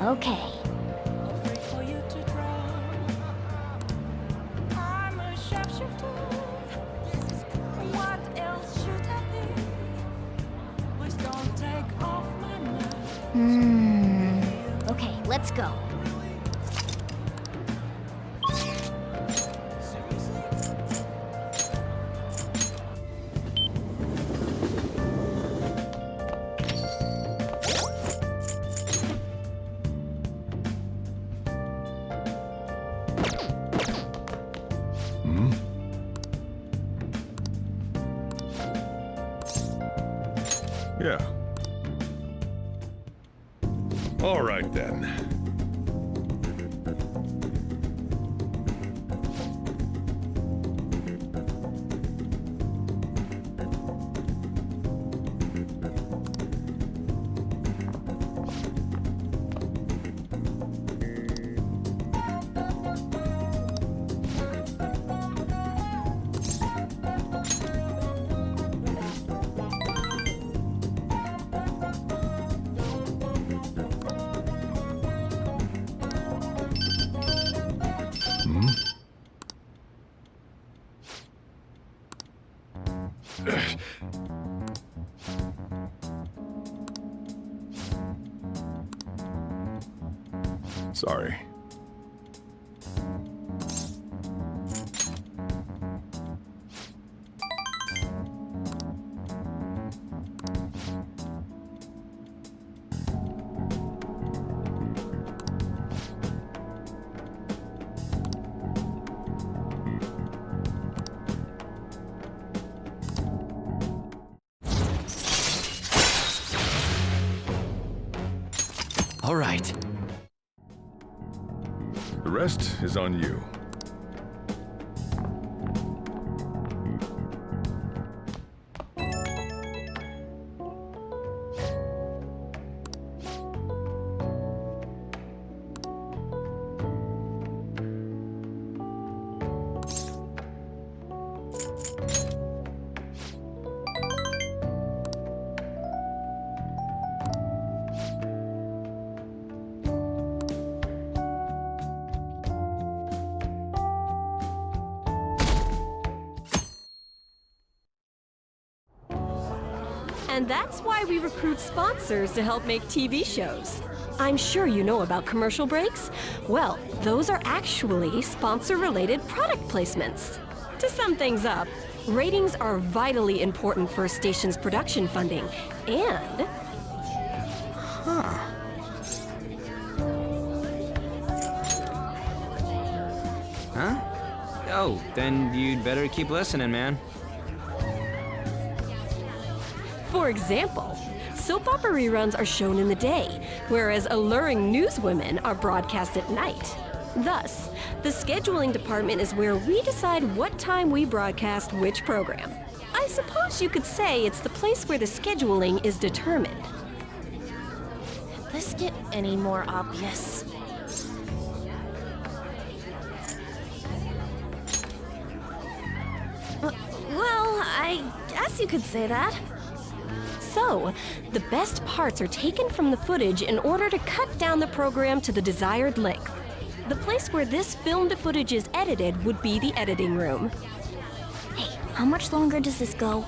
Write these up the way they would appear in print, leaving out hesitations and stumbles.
Okay. Okay, let's go. Yeah. All right, then. Sorry. All right. The rest is on you. And that's why we recruit sponsors to help make TV shows. I'm sure you know about commercial breaks. Well, those are actually sponsor-related product placements. To sum things up, ratings are vitally important for a station's production funding, and... Huh? Oh, then you'd better keep listening, man. For example, soap opera reruns are shown in the day, whereas alluring newswomen are broadcast at night. Thus, the scheduling department is where we decide what time we broadcast which program. I suppose you could say it's the place where the scheduling is determined. Could this get any more obvious? Well, I guess you could say that. So, the best parts are taken from the footage in order to cut down the program to the desired length. The place where this filmed footage is edited would be the editing room. Hey, how much longer does this go?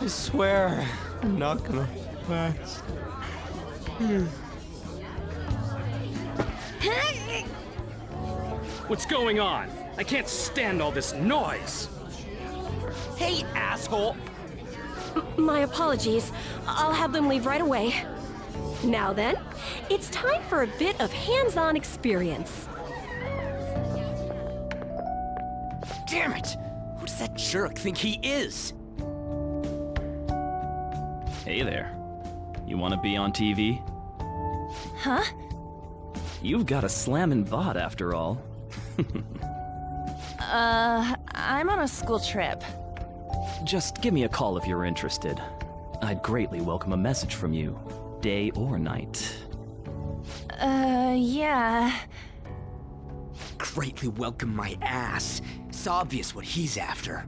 I swear, I'm not gonna last. What's going on? I can't stand all this noise. Hey, asshole! My apologies. I'll have them leave right away. Now then, it's time for a bit of hands-on experience. Damn it! Who does that jerk think he is? Hey there. You want to be on TV? Huh? You've got a slammin' bod after all. I'm on a school trip. Just give me a call if you're interested. I'd greatly welcome a message from you, day or night. Yeah. Greatly welcome my ass. It's obvious what he's after.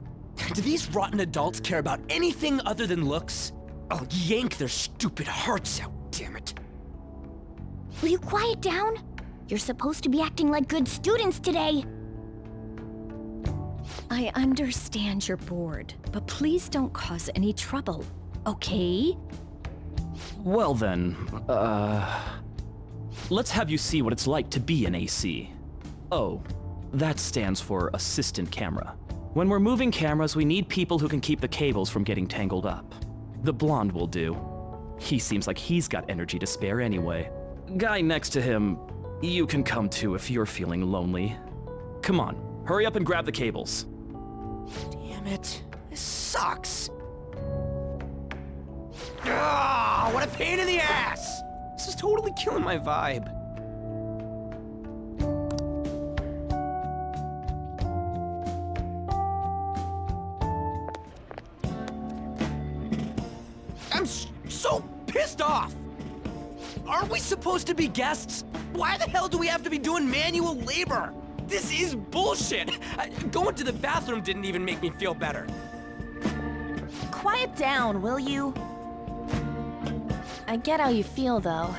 Do these rotten adults care about anything other than looks? I'll yank their stupid hearts out, damn it. Will you quiet down? You're supposed to be acting like good students today. I understand you're bored, but please don't cause any trouble, okay? Well then, let's have you see what it's like to be an AC. Oh, that stands for assistant camera. When we're moving cameras, we need people who can keep the cables from getting tangled up. The blonde will do. He seems like he's got energy to spare anyway. Guy next to him, you can come too if you're feeling lonely. Come on, hurry up and grab the cables. Damn it. This sucks. Ah, what a pain in the ass! This is totally killing my vibe. I'm so pissed off! Aren't we supposed to be guests? Why the hell do we have to be doing manual labor? This is bullshit! Going to the bathroom didn't even make me feel better. Quiet down, will you? I get how you feel, though.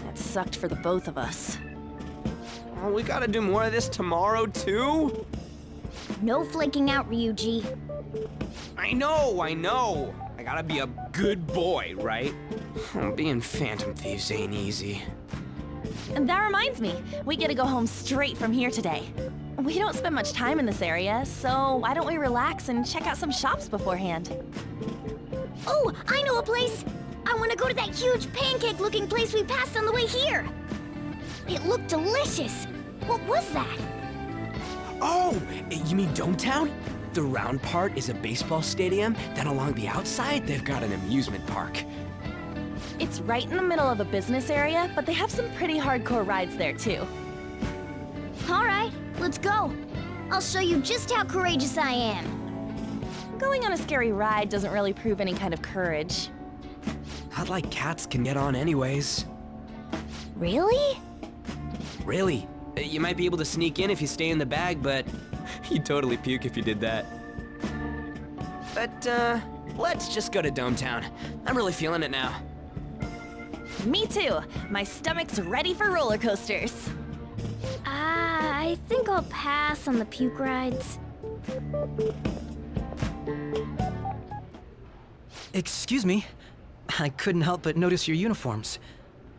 That sucked for the both of us. Oh, we gotta do more of this tomorrow, too? No flaking out, Ryuji. I know. I gotta be a good boy, right? Being Phantom Thieves ain't easy. And that reminds me, we get to go home straight from here today. We don't spend much time in this area, so why don't we relax and check out some shops beforehand? Oh, I know a place! I want to go to that huge pancake-looking place we passed on the way here! It looked delicious! What was that? Oh, you mean Dometown? The round part is a baseball stadium, then along the outside, they've got an amusement park. It's right in the middle of a business area, but they have some pretty hardcore rides there, too. Alright, let's go. I'll show you just how courageous I am. Going on a scary ride doesn't really prove any kind of courage. Not like cats can get on anyways. Really? Really? You might be able to sneak in if you stay in the bag, but you'd totally puke if you did that. But, let's just go to Dometown. I'm really feeling it now. Me too. My stomach's ready for roller coasters. I think I'll pass on the puke rides. Excuse me. I couldn't help but notice your uniforms.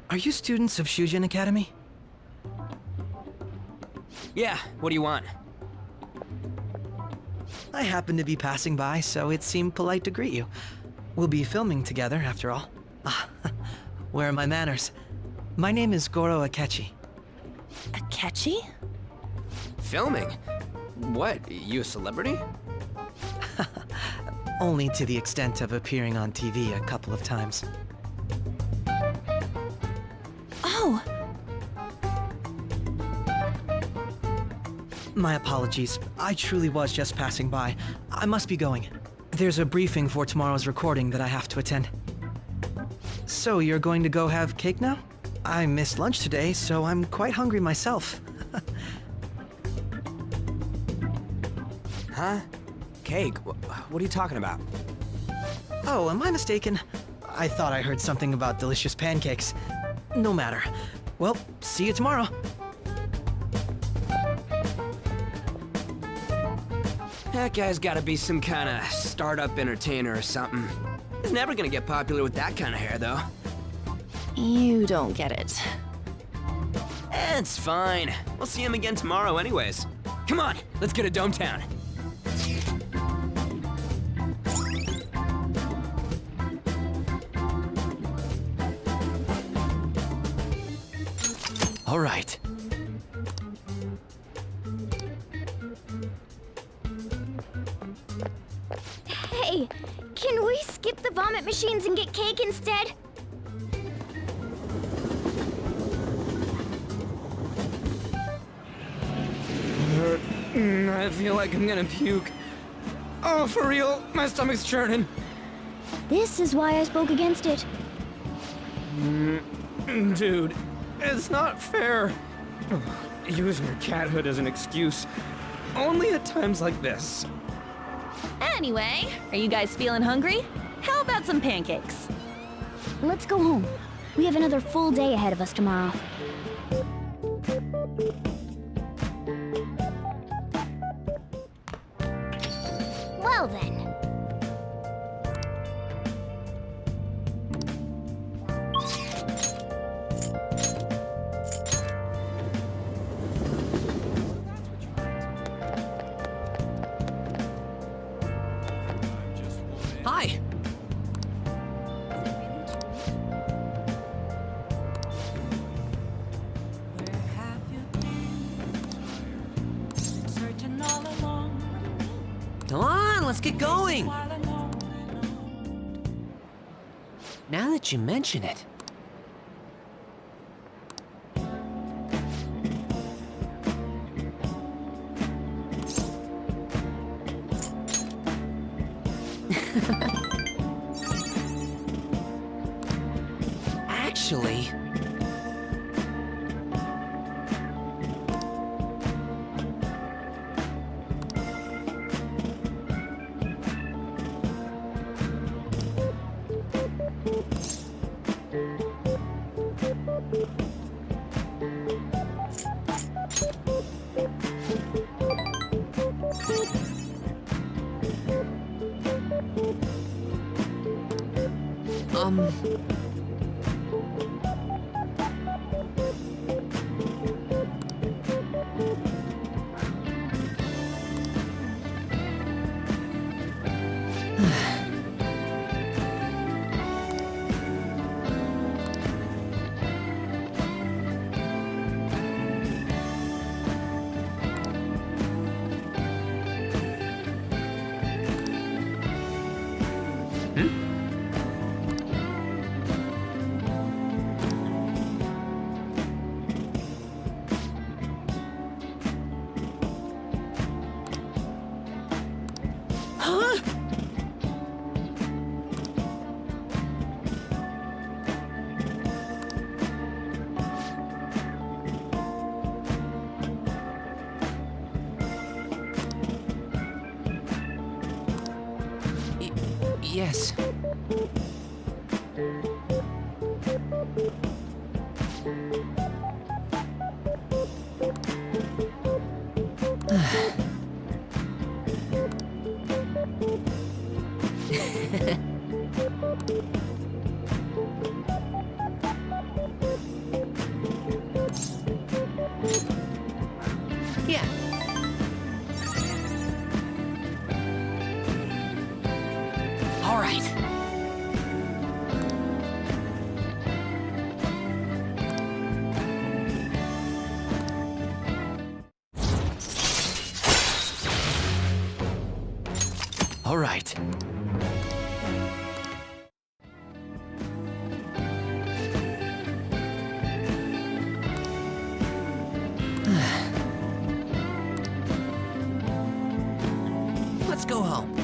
Are you students of Shujin Academy? Yeah, what do you want? I happened to be passing by, so it seemed polite to greet you. We'll be filming together, after all. Where are my manners? My name is Goro Akechi. Akechi? Filming? What, you a celebrity? Only to the extent of appearing on TV a couple of times. Oh! My apologies. I truly was just passing by. I must be going. There's a briefing for tomorrow's recording that I have to attend. So you're going to go have cake now? I missed lunch today, so I'm quite hungry myself. Huh? Cake? What are you talking about? Oh, am I mistaken? I thought I heard something about delicious pancakes. No matter. Well, see you tomorrow. That guy's gotta be some kind of startup entertainer or something. He's never gonna get popular with that kind of hair, though. You don't get it. It's fine. We'll see him again tomorrow anyways. Come on, let's go to Dometown. All right. Hey, can we skip the vomit machines and get cake instead? I feel like I'm gonna puke. Oh, for real, my stomach's churning. This is why I spoke against it. Dude, it's not fair. Using your cathood as an excuse. Only at times like this. Anyway, are you guys feeling hungry? How about some pancakes? Let's go home. We have another full day ahead of us tomorrow. Well then. Hi. Come on, let's get going! Now that you mention it. Actually... Yes. Yeah. All right. All right. Let's go home.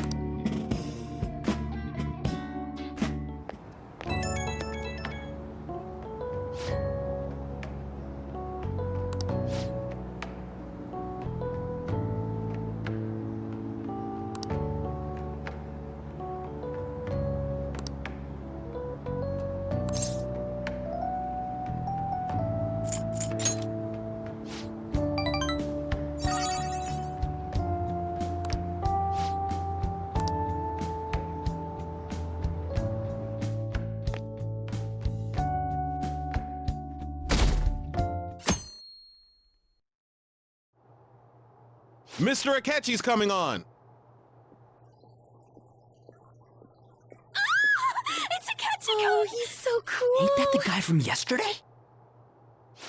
Mr. Akechi's coming on! It's Akechi! Oh, he's so cool. Ain't that the guy from yesterday?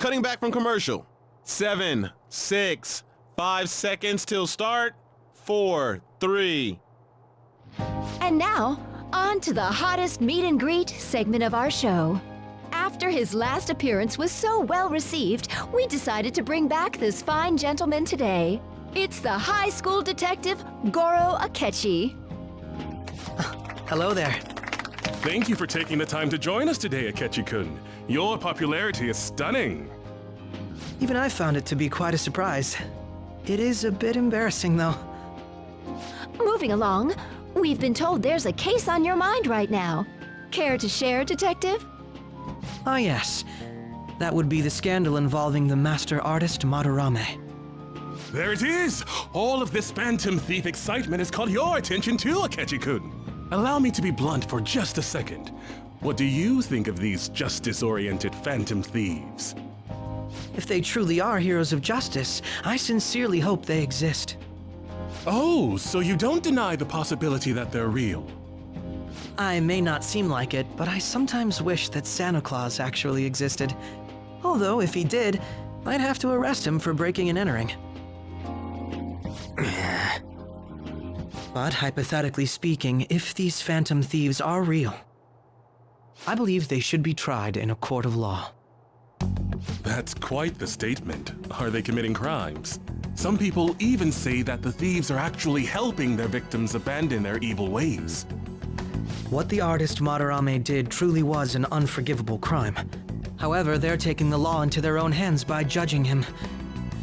Cutting back from commercial. 7, 6, 5 seconds till start. 4, 3. And now, on to the hottest meet and greet segment of our show. After his last appearance was so well received, we decided to bring back this fine gentleman today. It's the high school detective, Goro Akechi. Hello there. Thank you for taking the time to join us today, Akechi-kun. Your popularity is stunning. Even I found it to be quite a surprise. It is a bit embarrassing, though. Moving along, we've been told there's a case on your mind right now. Care to share, detective? Ah yes, that would be the scandal involving the master artist Madarame. There it is! All of this Phantom Thief excitement has caught your attention too, Akechi-kun. Allow me to be blunt for just a second. What do you think of these justice-oriented Phantom Thieves? If they truly are heroes of justice, I sincerely hope they exist. Oh, so you don't deny the possibility that they're real? I may not seem like it, but I sometimes wish that Santa Claus actually existed. Although, if he did, I'd have to arrest him for breaking and entering. But hypothetically speaking, if these Phantom Thieves are real, I believe they should be tried in a court of law. That's quite the statement. Are they committing crimes? Some people even say that the thieves are actually helping their victims abandon their evil ways. What the artist Madarame did truly was an unforgivable crime. However, they're taking the law into their own hands by judging him.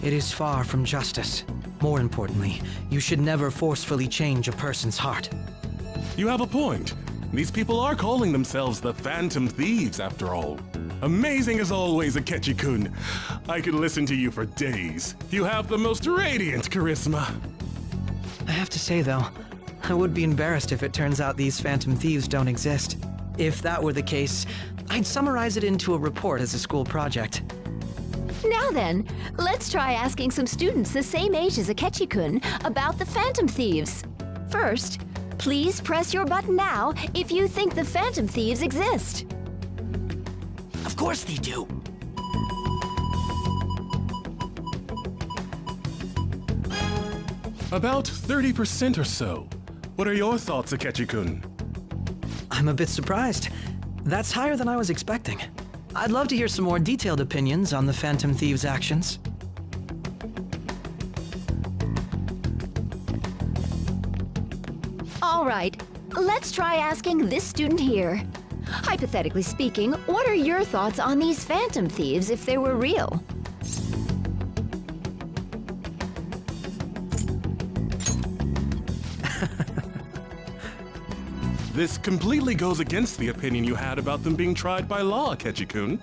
It is far from justice. More importantly, you should never forcefully change a person's heart. You have a point. These people are calling themselves the Phantom Thieves, after all. Amazing as always, Akechi-kun. I could listen to you for days. You have the most radiant charisma. I have to say, though, I would be embarrassed if it turns out these Phantom Thieves don't exist. If that were the case, I'd summarize it into a report as a school project. Now then, let's try asking some students the same age as Akechi-kun about the Phantom Thieves. First, please press your button now if you think the Phantom Thieves exist. Of course they do. About 30% or so. What are your thoughts, Akechi-kun? I'm a bit surprised. That's higher than I was expecting. I'd love to hear some more detailed opinions on the Phantom Thieves' actions. All right, let's try asking this student here. Hypothetically speaking, what are your thoughts on these Phantom Thieves if they were real? This completely goes against the opinion you had about them being tried by law, Akechi-kun.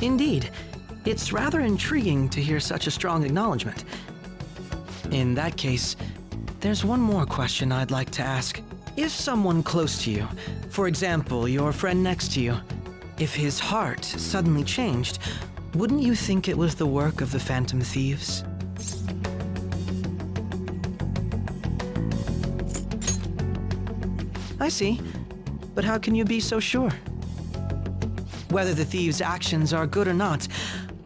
Indeed. It's rather intriguing to hear such a strong acknowledgement. In that case, there's one more question I'd like to ask. If someone close to you, for example, your friend next to you, if his heart suddenly changed, wouldn't you think it was the work of the Phantom Thieves? I see. But how can you be so sure? Whether the thieves' actions are good or not,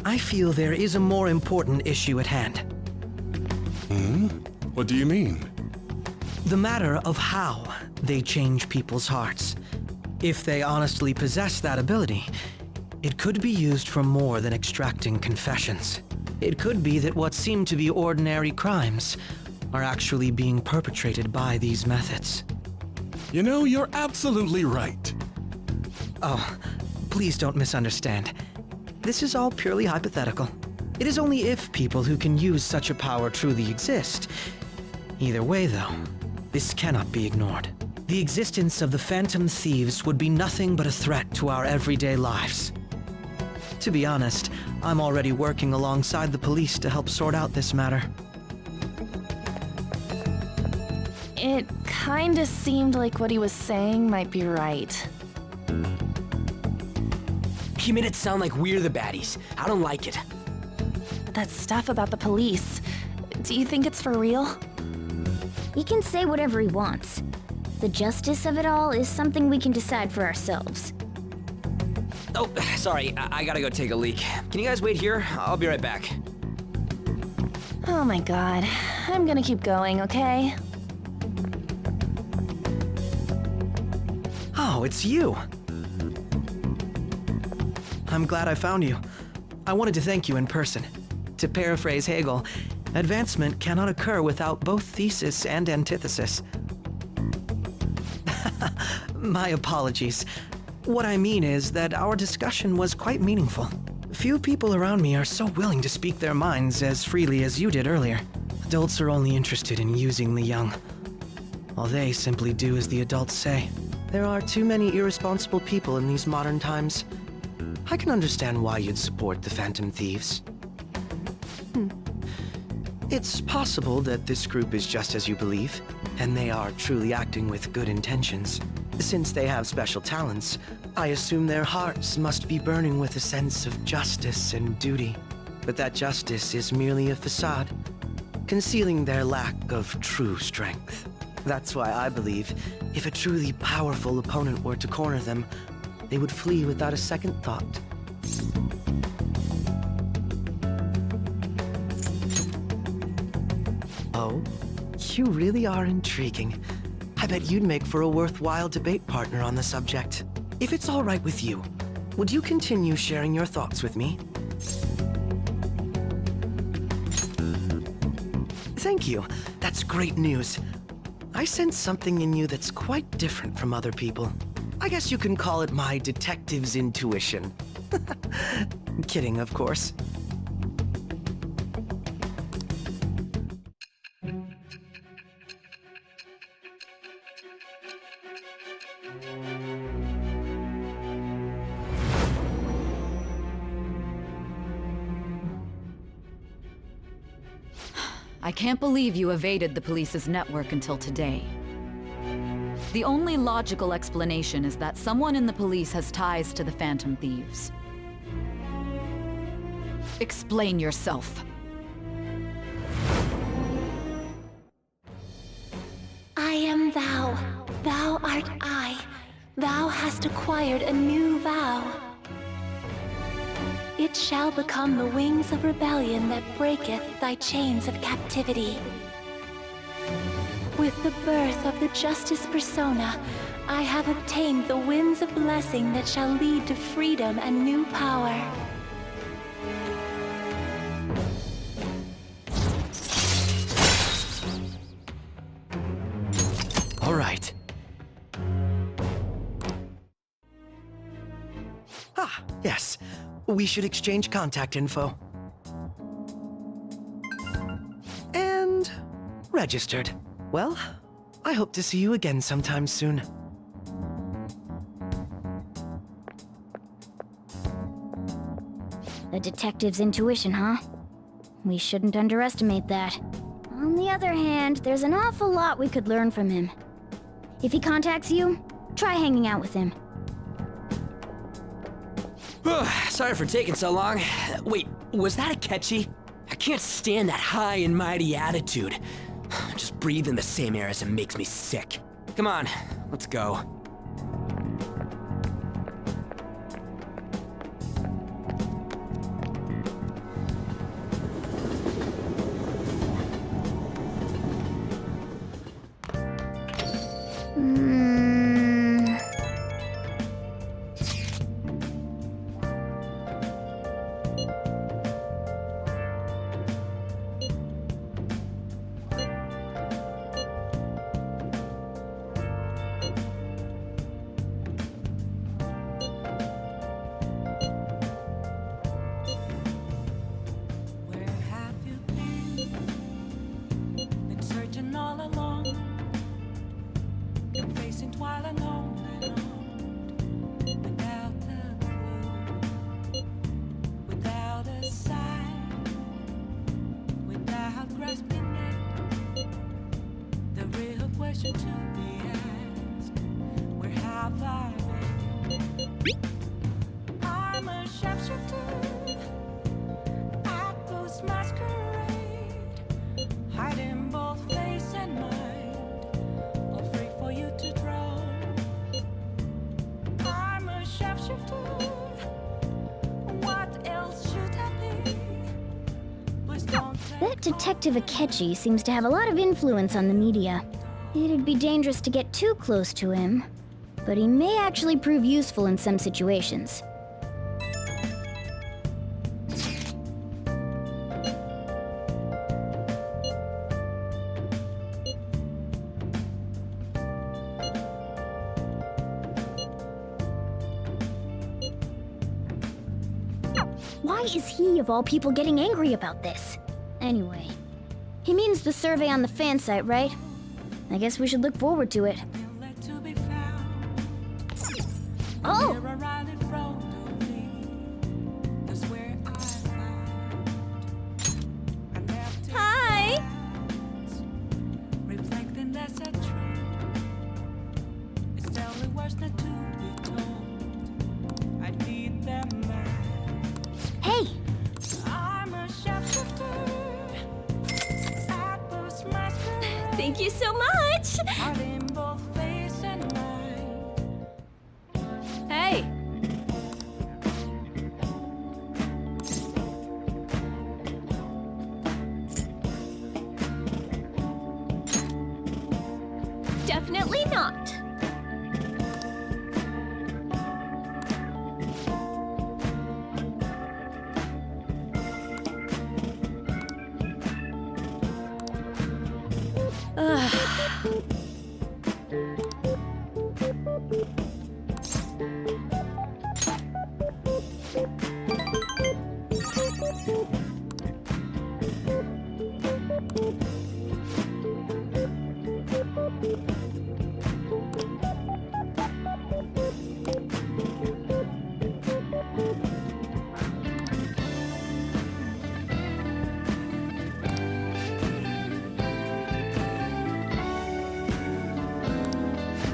I feel there is a more important issue at hand. What do you mean? The matter of how they change people's hearts. If they honestly possess that ability, it could be used for more than extracting confessions. It could be that what seem to be ordinary crimes are actually being perpetrated by these methods. You know, you're absolutely right. Oh, please don't misunderstand. This is all purely hypothetical. It is only if people who can use such a power truly exist. Either way, though, this cannot be ignored. The existence of the Phantom Thieves would be nothing but a threat to our everyday lives. To be honest, I'm already working alongside the police to help sort out this matter. It kinda seemed like what he was saying might be right. He made it sound like we're the baddies. I don't like it. That stuff about the police. Do you think it's for real? He can say whatever he wants. The justice of it all is something we can decide for ourselves. Oh, sorry, I gotta go take a leak. Can you guys wait here? I'll be right back. Oh my god. I'm gonna keep going, okay? Oh, it's you! I'm glad I found you. I wanted to thank you in person. To paraphrase Hegel, advancement cannot occur without both thesis and antithesis. My apologies. What I mean is that our discussion was quite meaningful. Few people around me are so willing to speak their minds as freely as you did earlier. Adults are only interested in using the young, while they simply do as the adults say. There are too many irresponsible people in these modern times. I can understand why you'd support the Phantom Thieves. It's possible that this group is just as you believe, and they are truly acting with good intentions. Since they have special talents, I assume their hearts must be burning with a sense of justice and duty. But that justice is merely a facade, concealing their lack of true strength. That's why I believe if a truly powerful opponent were to corner them, they would flee without a second thought. Oh, you really are intriguing. I bet you'd make for a worthwhile debate partner on the subject. If it's all right with you, would you continue sharing your thoughts with me? Thank you. That's great news. I sense something in you that's quite different from other people. I guess you can call it my detective's intuition. Kidding, of course. I can't believe you evaded the police's network until today. The only logical explanation is that someone in the police has ties to the Phantom Thieves. Explain yourself. I am thou. Thou art I. Thou hast acquired a new vow. It shall become the wings of rebellion that breaketh thy chains of captivity. With the birth of the Justice persona, I have obtained the winds of blessing that shall lead to freedom and new power. All right. Ah, yes. We should exchange contact info. And registered. Well, I hope to see you again sometime soon. The detective's intuition, huh? We shouldn't underestimate that. On the other hand, there's an awful lot we could learn from him. If he contacts you, try hanging out with him. Sorry for taking so long. Wait, was that a catchy? I can't stand that high and mighty attitude. Just breathing the same air as him makes me sick. Come on, let's go. That Detective Akechi seems to have a lot of influence on the media. It'd be dangerous to get too close to him, but he may actually prove useful in some situations. Why is he, of all people, getting angry about this? Anyway, he means the survey on the fan site, right? I guess we should look forward to it. Oh! so much! Hey! Definitely not.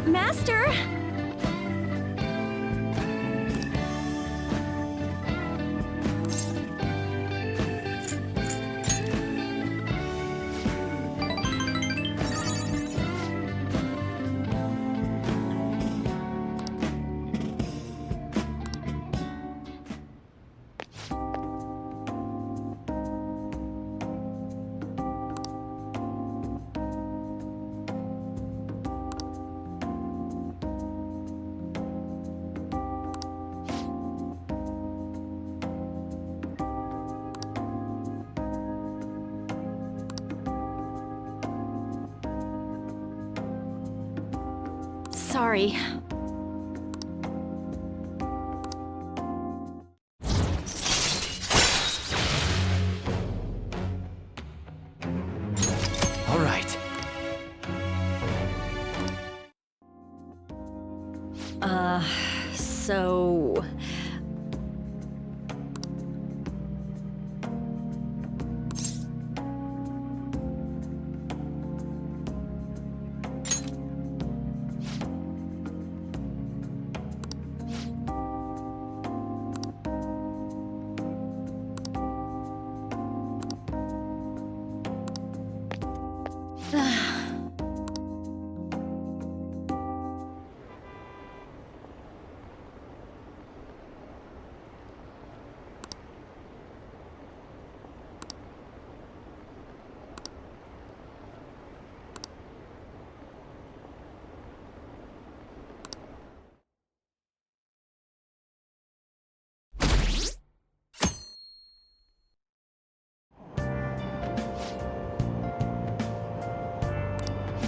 Master! Sorry. All right. So...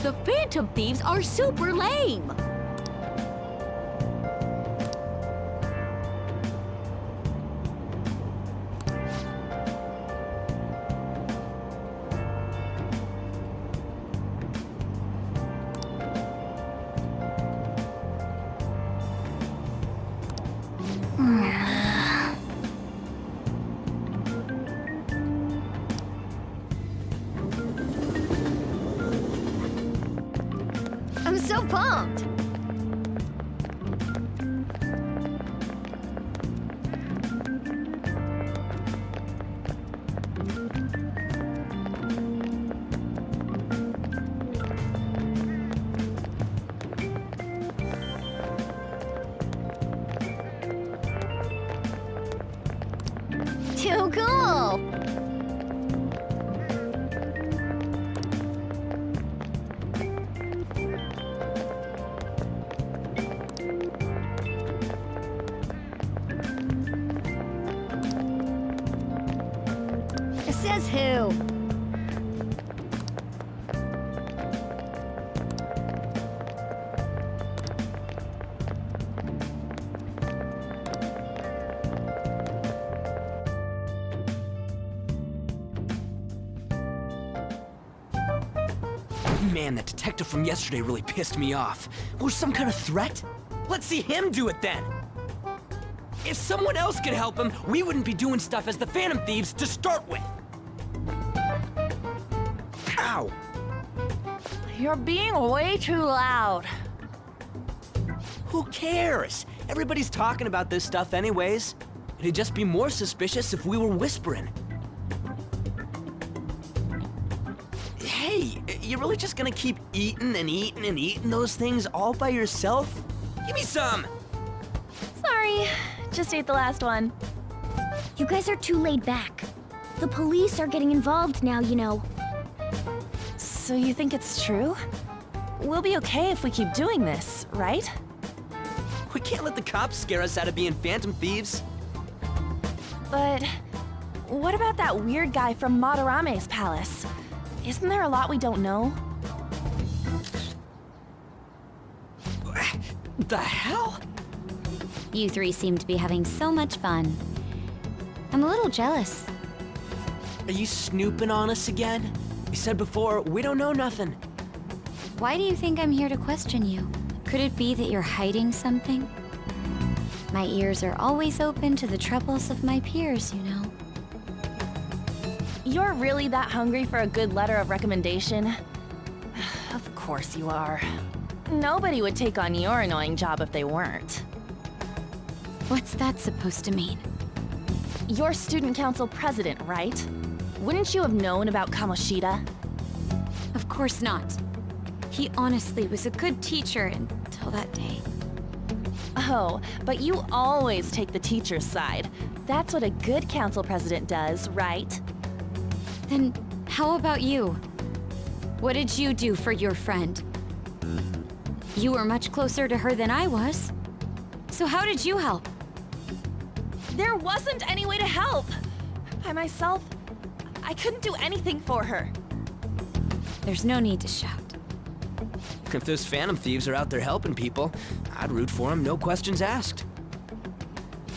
The Phantom Thieves are super lame! I'm so pumped! Too cool! Says who? Man, that detective from yesterday really pissed me off. Was some kind of threat? Let's see him do it then! If someone else could help him, we wouldn't be doing stuff as the Phantom Thieves to start with! Ow! You're being way too loud. Who cares? Everybody's talking about this stuff anyways. It'd just be more suspicious if we were whispering. Hey, You really just gonna keep eating and eating and eating those things all by yourself? Give me some! Sorry, just ate the last one. You guys are too laid back. The police are getting involved now, you know. So you think it's true? We'll be okay if we keep doing this, right? We can't let the cops scare us out of being phantom thieves. But what about that weird guy from Madarame's palace? Isn't there a lot we don't know? The hell? You three seem to be having so much fun. I'm a little jealous. Are you snooping on us again? You said before, we don't know nothing. Why do you think I'm here to question you? Could it be that you're hiding something? My ears are always open to the troubles of my peers, you know. You're really that hungry for a good letter of recommendation? Of course you are. Nobody would take on your annoying job if they weren't. What's that supposed to mean? You're student council president, right? Wouldn't you have known about Kamoshida? Of course not. He honestly was a good teacher until that day. Oh, but you always take the teacher's side. That's what a good council president does, right? Then how about you? What did you do for your friend? You were much closer to her than I was. So how did you help? There wasn't any way to help. By myself, I couldn't do anything for her. There's no need to shout. If those phantom thieves are out there helping people, I'd root for them, no questions asked.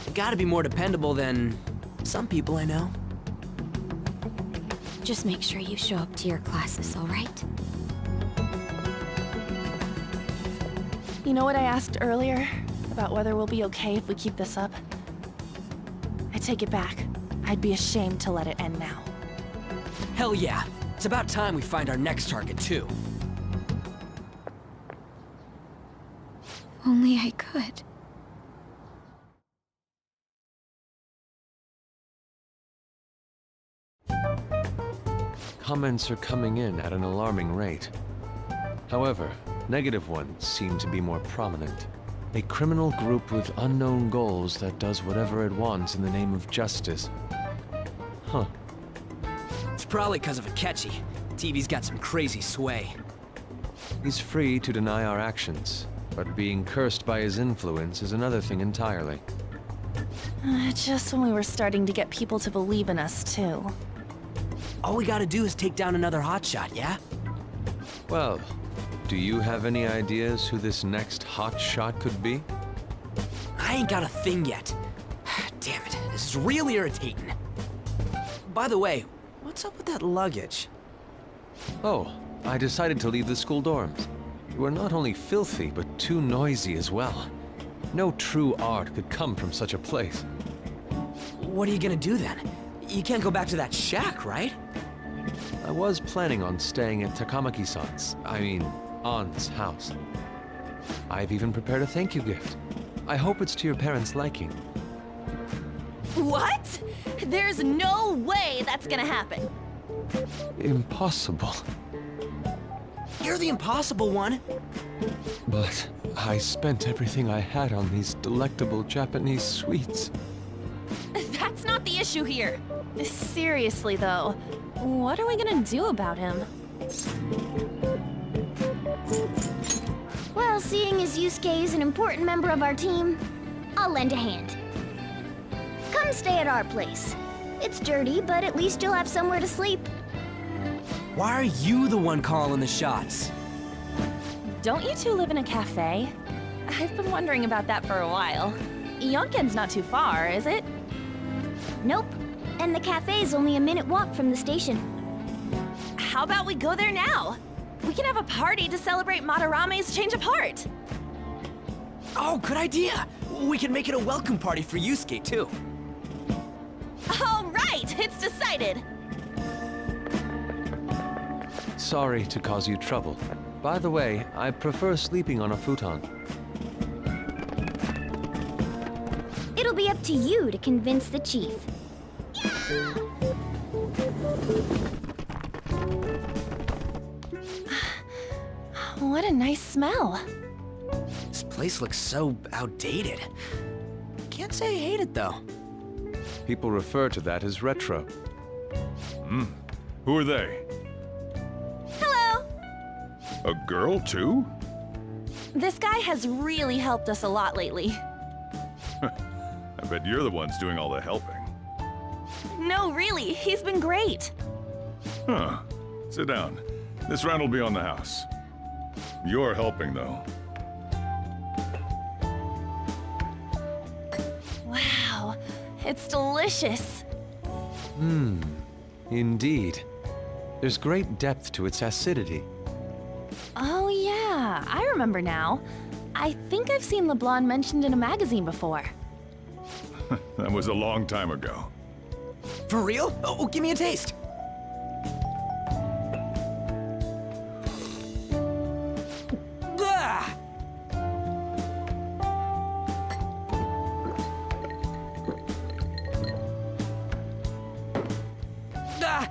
They gotta be more dependable than some people I know. Just make sure you show up to your classes, all right? You know what I asked earlier? About whether we'll be okay if we keep this up? I take it back. I'd be ashamed to let it end now. Hell yeah. It's about time we find our next target, too. Only I could. Comments are coming in at an alarming rate. However, negative ones seem to be more prominent. A criminal group with unknown goals that does whatever it wants in the name of justice. Huh. It's probably because of Akechi. TV's got some crazy sway. He's free to deny our actions, but being cursed by his influence is another thing entirely. Just when we were starting to get people to believe in us, too. All we gotta do is take down another hotshot, yeah? Well, do you have any ideas who this next hotshot could be? I ain't got a thing yet. Damn it, this is really irritating. By the way, what's up with that luggage? Oh, I decided to leave the school dorms. You are not only filthy, but too noisy as well. No true art could come from such a place. What are you gonna do then? You can't go back to that shack, right? I was planning on staying at Takamaki-san's, Ann's house. I've even prepared a thank you gift. I hope it's to your parents' liking. What? There's no way that's gonna happen. Impossible. You're the impossible one. But I spent everything I had on these delectable Japanese sweets. That's not the issue here. Seriously, though, what are we gonna do about him? Well, seeing as Yusuke is an important member of our team, I'll lend a hand. Come stay at our place. It's dirty, but at least you'll have somewhere to sleep. Why are you the one calling the shots? Don't you two live in a cafe? I've been wondering about that for a while. Yonken's not too far, is it? Nope. And the cafe's only a minute walk from the station. How about we go there now? We can have a party to celebrate Madarame's change of heart. Oh, good idea. We can make it a welcome party for Yusuke, too. All right, it's decided. Sorry to cause you trouble. By the way, I prefer sleeping on a futon. It'll be up to you to convince the chief. What a nice smell. This place looks so outdated. Can't say I hate it though. People refer to that as retro. Who are they? Hello! A girl, too? This guy has really helped us a lot lately. I bet you're the ones doing all the helping. No, really, he's been great. Huh. Sit down. This round will be on the house. You're helping, though. Wow, it's delicious. Indeed. There's great depth to its acidity. Oh yeah, I remember now. I think I've seen LeBlanc mentioned in a magazine before. That was a long time ago. For real? Oh, give me a taste. Ah! Ah,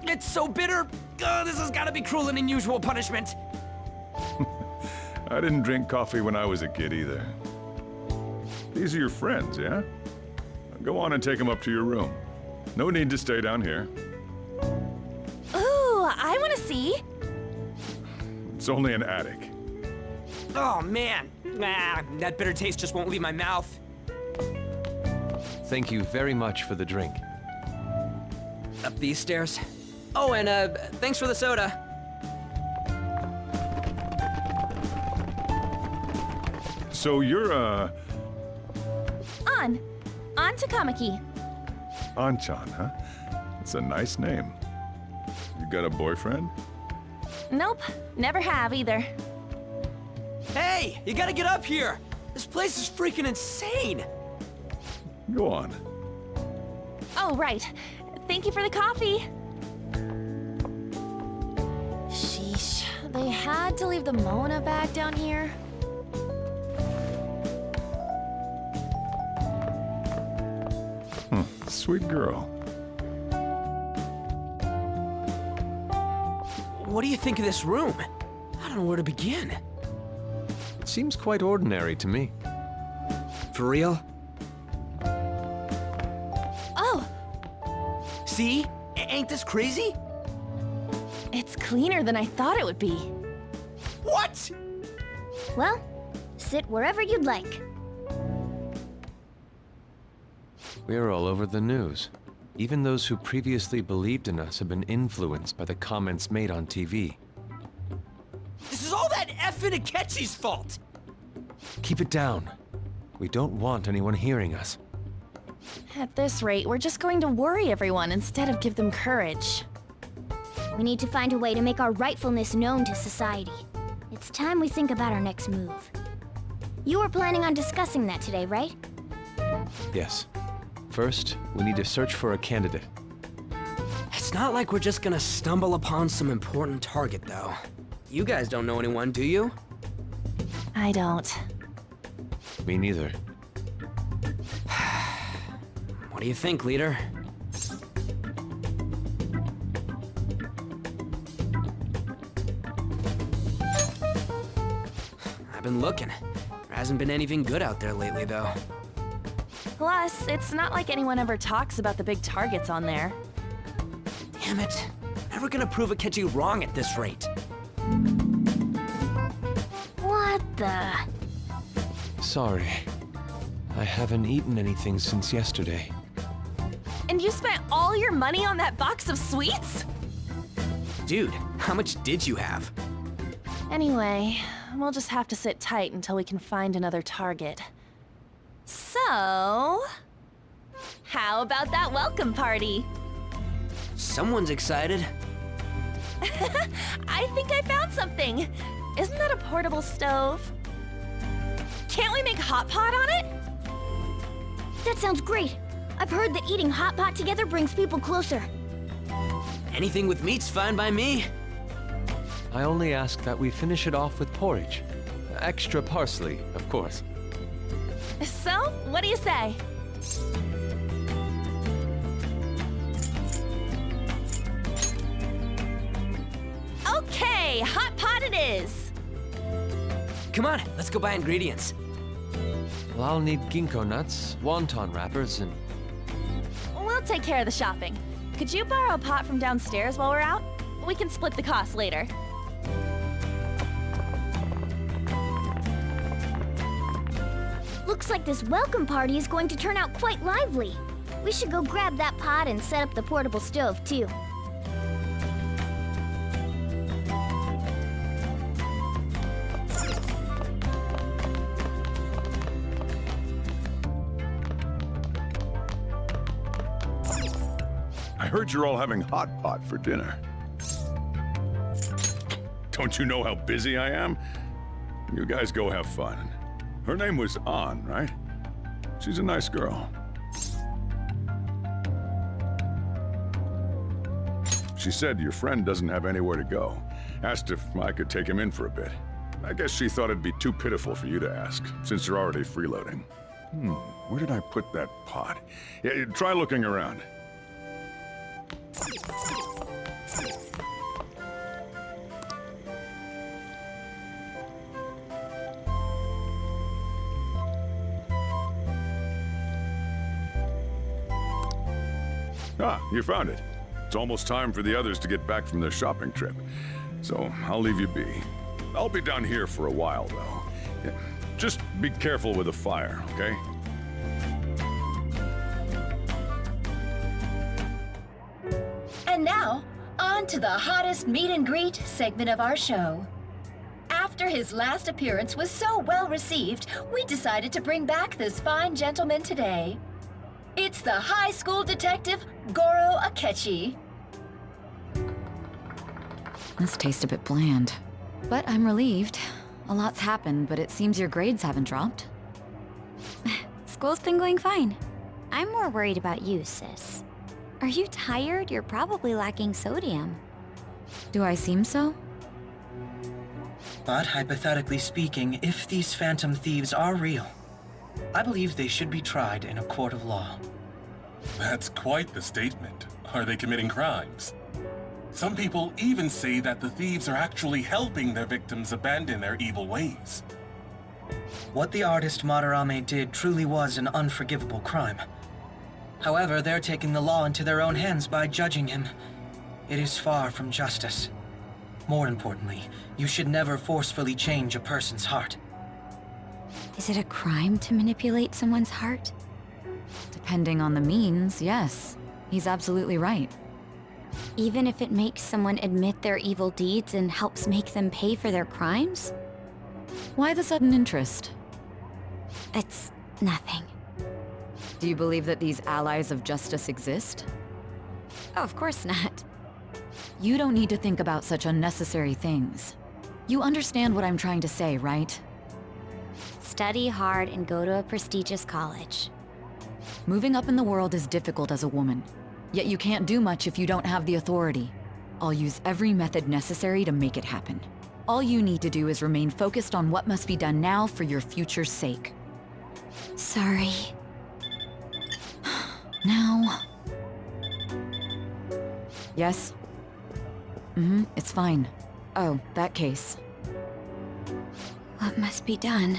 it's so bitter. This has got to be cruel and unusual punishment. I didn't drink coffee when I was a kid either. These are your friends, yeah? Go on and take them up to your room. No need to stay down here. Ooh, I want to see. It's only an attic. Oh man, that bitter taste just won't leave my mouth. Thank you very much for the drink. Up these stairs. Oh, and thanks for the soda. So you're, On to Kamaki. Anchan, huh? It's a nice name. You got a boyfriend? Nope, never have either. Hey, you gotta get up here. This place is freaking insane. Go on. Oh, right. Thank you for the coffee. Sheesh, they had to leave the Mona bag down here. Sweet girl. What do you think of this room? I don't know where to begin. It seems quite ordinary to me. For real? Oh, See? Ain't this crazy? it's cleaner than I thought it would be. What? Well, sit wherever you'd like. We're all over the news. Even those who previously believed in us have been influenced by the comments made on TV. This is all that effing Akechi's fault! Keep it down. We don't want anyone hearing us. At this rate, we're just going to worry everyone instead of give them courage. We need to find a way to make our rightfulness known to society. It's time we think about our next move. You were planning on discussing that today, right? Yes. First, we need to search for a candidate. It's not like we're just gonna stumble upon some important target, though. You guys don't know anyone, do you? I don't. Me neither. What do you think, leader? I've been looking. There hasn't been anything good out there lately, though. Plus, it's not like anyone ever talks about the big targets on there. Damn it. Never gonna prove Akechi wrong at this rate. What the? Sorry. I haven't eaten anything since yesterday. And you spent all your money on that box of sweets? Dude, how much did you have? Anyway, we'll just have to sit tight until we can find another target. So, how about that welcome party? Someone's excited. I think I found something. Isn't that a portable stove? Can't we make hot pot on it? That sounds great. I've heard that eating hot pot together brings people closer. Anything with meat's fine by me. I only ask that we finish it off with porridge. Extra parsley, of course. So, what do you say? Okay, hot pot it is. Come on, let's go buy ingredients. Well, I'll need ginkgo nuts, wonton wrappers, and... We'll take care of the shopping. Could you borrow a pot from downstairs while we're out? We can split the cost later. Looks like this welcome party is going to turn out quite lively. We should go grab that pot and set up the portable stove, too. I heard you're all having hot pot for dinner. Don't you know how busy I am? You guys go have fun. Her name was An, right? She's a nice girl. She said your friend doesn't have anywhere to go. Asked if I could take him in for a bit. I guess she thought it'd be too pitiful for you to ask, since you're already freeloading. Where did I put that pot? Yeah, try looking around. Ah, you found it. It's almost time for the others to get back from their shopping trip. So I'll leave you be. I'll be down here for a while, though. Yeah, just be careful with the fire, okay? And now, on to the hottest meet and greet segment of our show. After his last appearance was so well received, we decided to bring back this fine gentleman today. It's the high school detective, Goro Akechi. This tastes a bit bland. But I'm relieved. A lot's happened, but it seems your grades haven't dropped. School's been going fine. I'm more worried about you, sis. Are you tired? You're probably lacking sodium. Do I seem so? But hypothetically speaking, if these phantom thieves are real, I believe they should be tried in a court of law. That's quite the statement. Are they committing crimes? Some people even say that the thieves are actually helping their victims abandon their evil ways. What the artist Madarame did truly was an unforgivable crime. However, they're taking the law into their own hands by judging him. It is far from justice. More importantly, you should never forcefully change a person's heart. Is it a crime to manipulate someone's heart? Depending on the means, yes. He's absolutely right. Even if it makes someone admit their evil deeds and helps make them pay for their crimes? Why the sudden interest? It's nothing. Do you believe that these allies of justice exist? Oh, of course not. You don't need to think about such unnecessary things. You understand what I'm trying to say, right? Study hard and go to a prestigious college. Moving up in the world is difficult as a woman. Yet you can't do much if you don't have the authority. I'll use every method necessary to make it happen. All you need to do is remain focused on what must be done now for your future's sake. Sorry. Now... Yes? It's fine. Oh, that case. What must be done?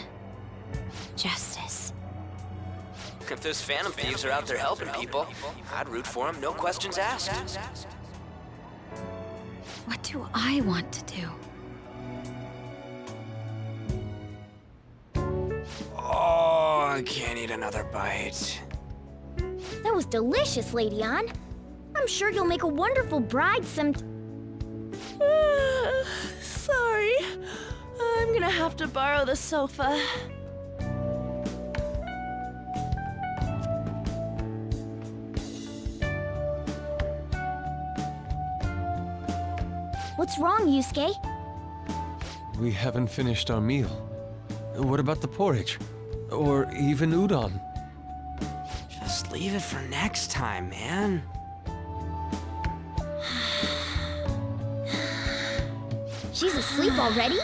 Justice. If those phantom thieves are out there helping people, I'd root for them, no questions asked. What do I want to do? Oh, I can't eat another bite. That was delicious, Lady Ann. I'm sure you'll make a wonderful bride some... Sorry. I'm gonna have to borrow the sofa. What's wrong, Yusuke? We haven't finished our meal. What about the porridge? Or even udon? Just leave it for next time, man. She's asleep already?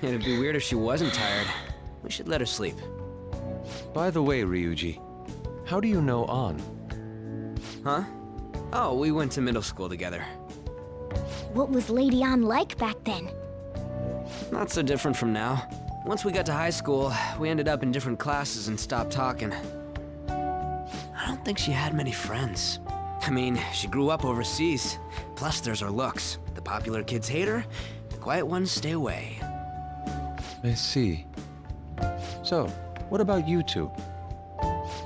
It'd be weird if she wasn't tired. We should let her sleep. By the way, Ryuji, how do you know An? Huh? Oh, we went to middle school together. What was Lady Ann like back then? Not so different from now. Once we got to high school, we ended up in different classes and stopped talking. I don't think she had many friends. I mean, she grew up overseas. Plus, there's her looks. The popular kids hate her, the quiet ones stay away. I see. So, what about you two?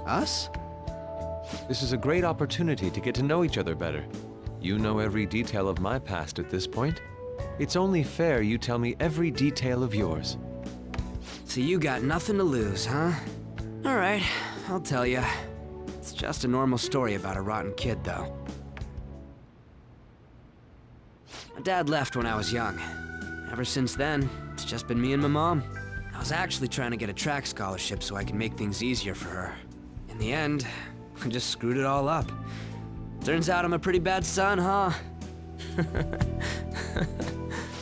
Us? This is a great opportunity to get to know each other better. You know every detail of my past at this point. It's only fair you tell me every detail of yours. So you got nothing to lose, huh? All right, I'll tell you. It's just a normal story about a rotten kid, though. My dad left when I was young. Ever since then, it's just been me and my mom. I was actually trying to get a track scholarship so I could make things easier for her. In the end, I just screwed it all up. Turns out I'm a pretty bad son, huh?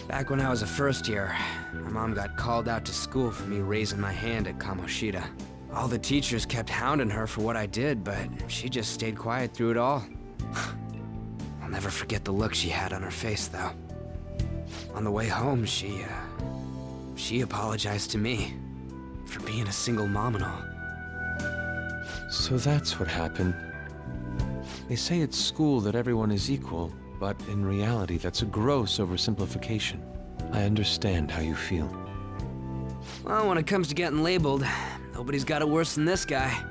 Back when I was a first year, my mom got called out to school for me raising my hand at Kamoshida. All the teachers kept hounding her for what I did, but she just stayed quiet through it all. I'll never forget the look she had on her face, though. On the way home, she apologized to me for being a single mom and all. So that's what happened. They say at school that everyone is equal, but in reality that's a gross oversimplification. I understand how you feel. Well, when it comes to getting labeled, nobody's got it worse than this guy.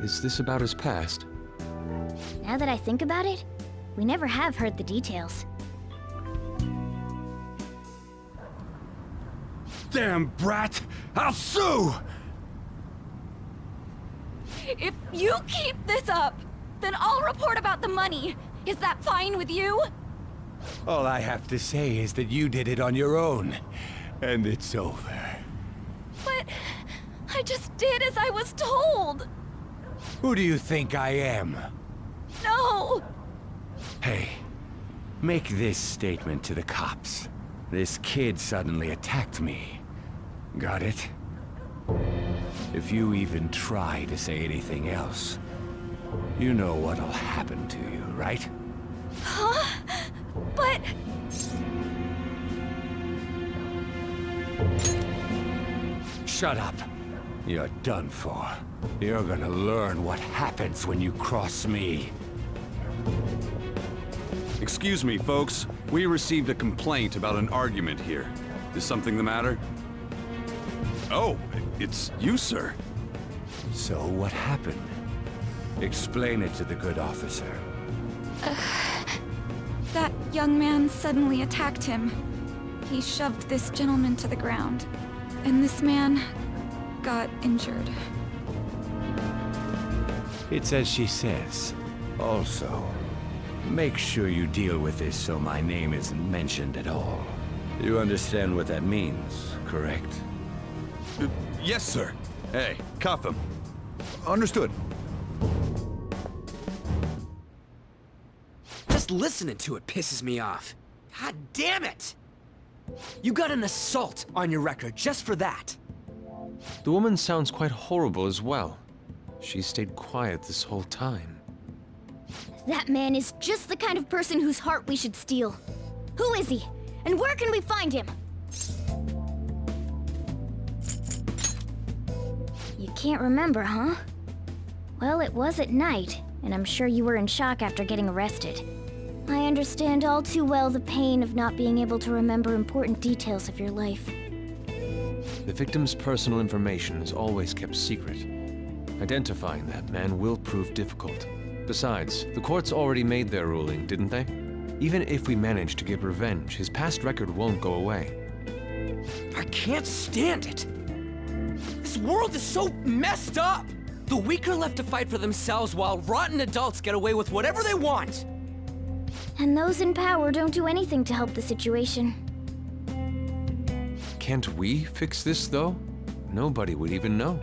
Is this about his past? Now that I think about it, we never have heard the details. Damn brat! I'll sue! If you keep this up, then I'll report about the money. Is that fine with you? All I have to say is that you did it on your own, and it's over. But I just did as I was told. Who do you think I am? No! Hey, make this statement to the cops. This kid suddenly attacked me. Got it? If you even try to say anything else, you know what'll happen to you, right? Huh? But... Shut up. You're done for. You're gonna learn what happens when you cross me. Excuse me, folks. We received a complaint about an argument here. Is something the matter? Oh, it's you, sir. So what happened? Explain it to the good officer. That young man suddenly attacked him. He shoved this gentleman to the ground, and this man got injured. It's as she says. Also, make sure you deal with this so my name isn't mentioned at all. You understand what that means, correct? Yes, sir. Hey, cuff him. Understood. Just listening to it pisses me off. God damn it! You got an assault on your record just for that. The woman sounds quite horrible as well. She stayed quiet this whole time. That man is just the kind of person whose heart we should steal. Who is he? And where can we find him? You can't remember, huh? Well, it was at night, and I'm sure you were in shock after getting arrested. I understand all too well the pain of not being able to remember important details of your life. The victim's personal information is always kept secret. Identifying that man will prove difficult. Besides, the courts already made their ruling, didn't they? Even if we manage to get revenge, his past record won't go away. I can't stand it! This world is so messed up! The weak are left to fight for themselves while rotten adults get away with whatever they want! And those in power don't do anything to help the situation. Can't we fix this, though? Nobody would even know.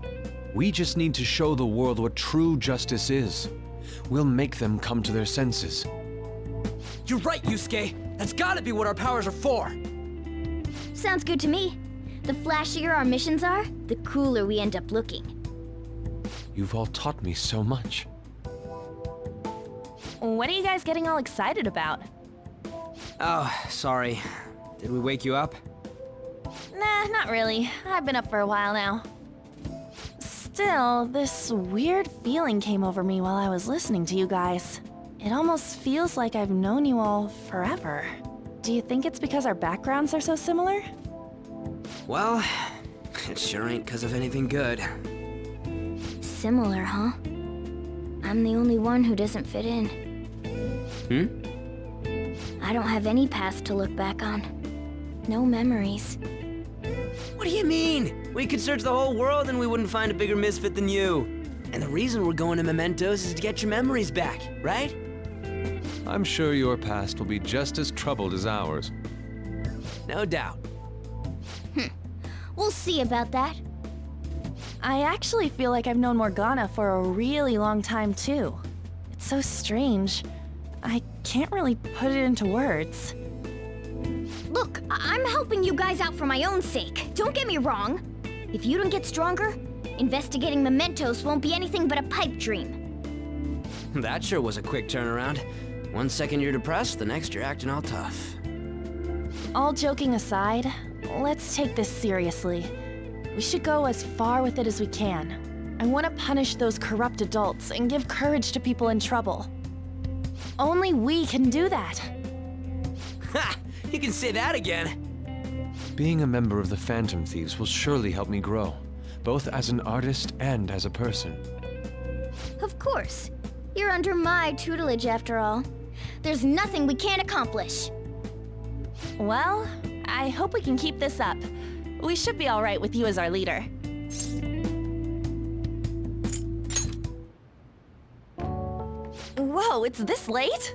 We just need to show the world what true justice is. We'll make them come to their senses. You're right, Yusuke! That's gotta be what our powers are for! Sounds good to me. The flashier our missions are, the cooler we end up looking. You've all taught me so much. What are you guys getting all excited about? Oh, sorry. Did we wake you up? Nah, not really. I've been up for a while now. Still, this weird feeling came over me while I was listening to you guys. It almost feels like I've known you all forever. Do you think it's because our backgrounds are so similar? Well, it sure ain't because of anything good. Similar, huh? I'm the only one who doesn't fit in. I don't have any past to look back on. No memories. What do you mean? We could search the whole world and we wouldn't find a bigger misfit than you. And the reason we're going to Mementos is to get your memories back, right? I'm sure your past will be just as troubled as ours. No doubt. We'll see about that. I actually feel like I've known Morgana for a really long time, too. It's so strange. I can't really put it into words. Look, I'm helping you guys out for my own sake. Don't get me wrong. If you don't get stronger, investigating Mementos won't be anything but a pipe dream. That sure was a quick turnaround. 1 second you're depressed, the next you're acting all tough. All joking aside, let's take this seriously. We should go as far with it as we can. I want to punish those corrupt adults and give courage to people in trouble. Only we can do that. Ha! You can say that again. Being a member of the Phantom Thieves will surely help me grow, both as an artist and as a person. Of course. You're under my tutelage after all. There's nothing we can't accomplish. Well, I hope we can keep this up. We should be all right with you as our leader. Whoa, it's this late?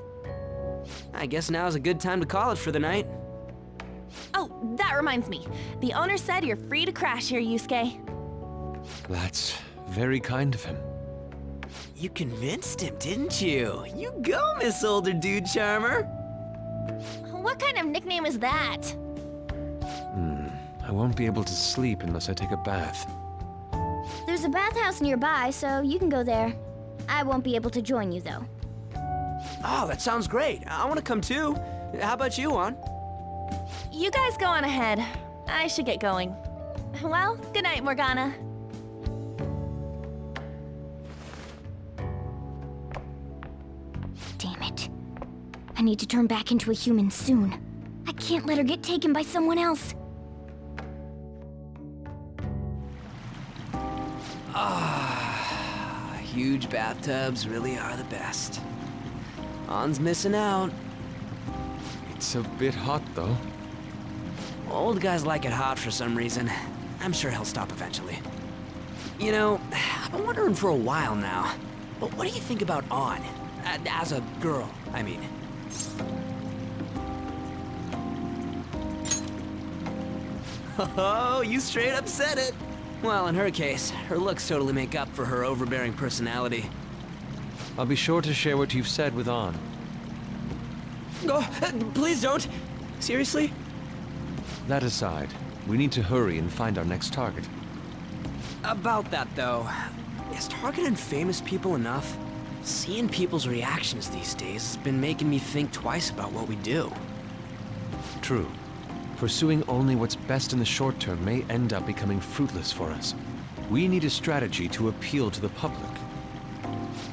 I guess now's a good time to call it for the night. Oh, that reminds me. The owner said you're free to crash here, Yusuke. That's very kind of him. You convinced him, didn't you? You go, Miss Older Dude Charmer. What kind of nickname is that? I won't be able to sleep unless I take a bath. There's a bathhouse nearby, so you can go there. I won't be able to join you, though. Oh, that sounds great. I want to come too. How about you, Juan? You guys go on ahead. I should get going. Well, good night, Morgana. Damn it. I need to turn back into a human soon. I can't let her get taken by someone else. Huge bathtubs really are the best. Juan's missing out. It's a bit hot, though. Old guys like it hot for some reason. I'm sure he'll stop eventually. You know, I've been wondering for a while now, but what do you think about On? As a girl, I mean. Oh, you straight up said it. Well, in her case, her looks totally make up for her overbearing personality. I'll be sure to share what you've said with On. Oh, please don't. Seriously? That aside, we need to hurry and find our next target. About that, though, is targeting famous people enough? Seeing people's reactions these days has been making me think twice about what we do. True. Pursuing only what's best in the short term may end up becoming fruitless for us. We need a strategy to appeal to the public.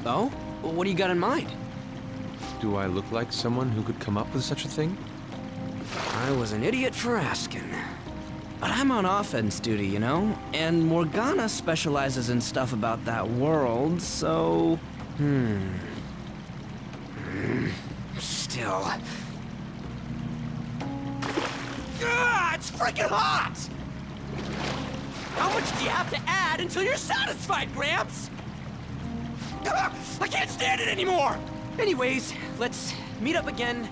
Oh? What do you got in mind? Do I look like someone who could come up with such a thing? I was an idiot for asking. But I'm on offense duty, you know? And Morgana specializes in stuff about that world, so... Still... It's freaking hot! How much do you have to add until you're satisfied, Gramps? I can't stand it anymore! Anyways, let's meet up again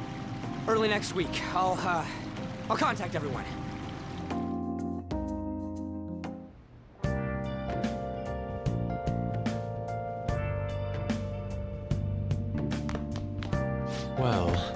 early next week. I'll contact everyone. Well...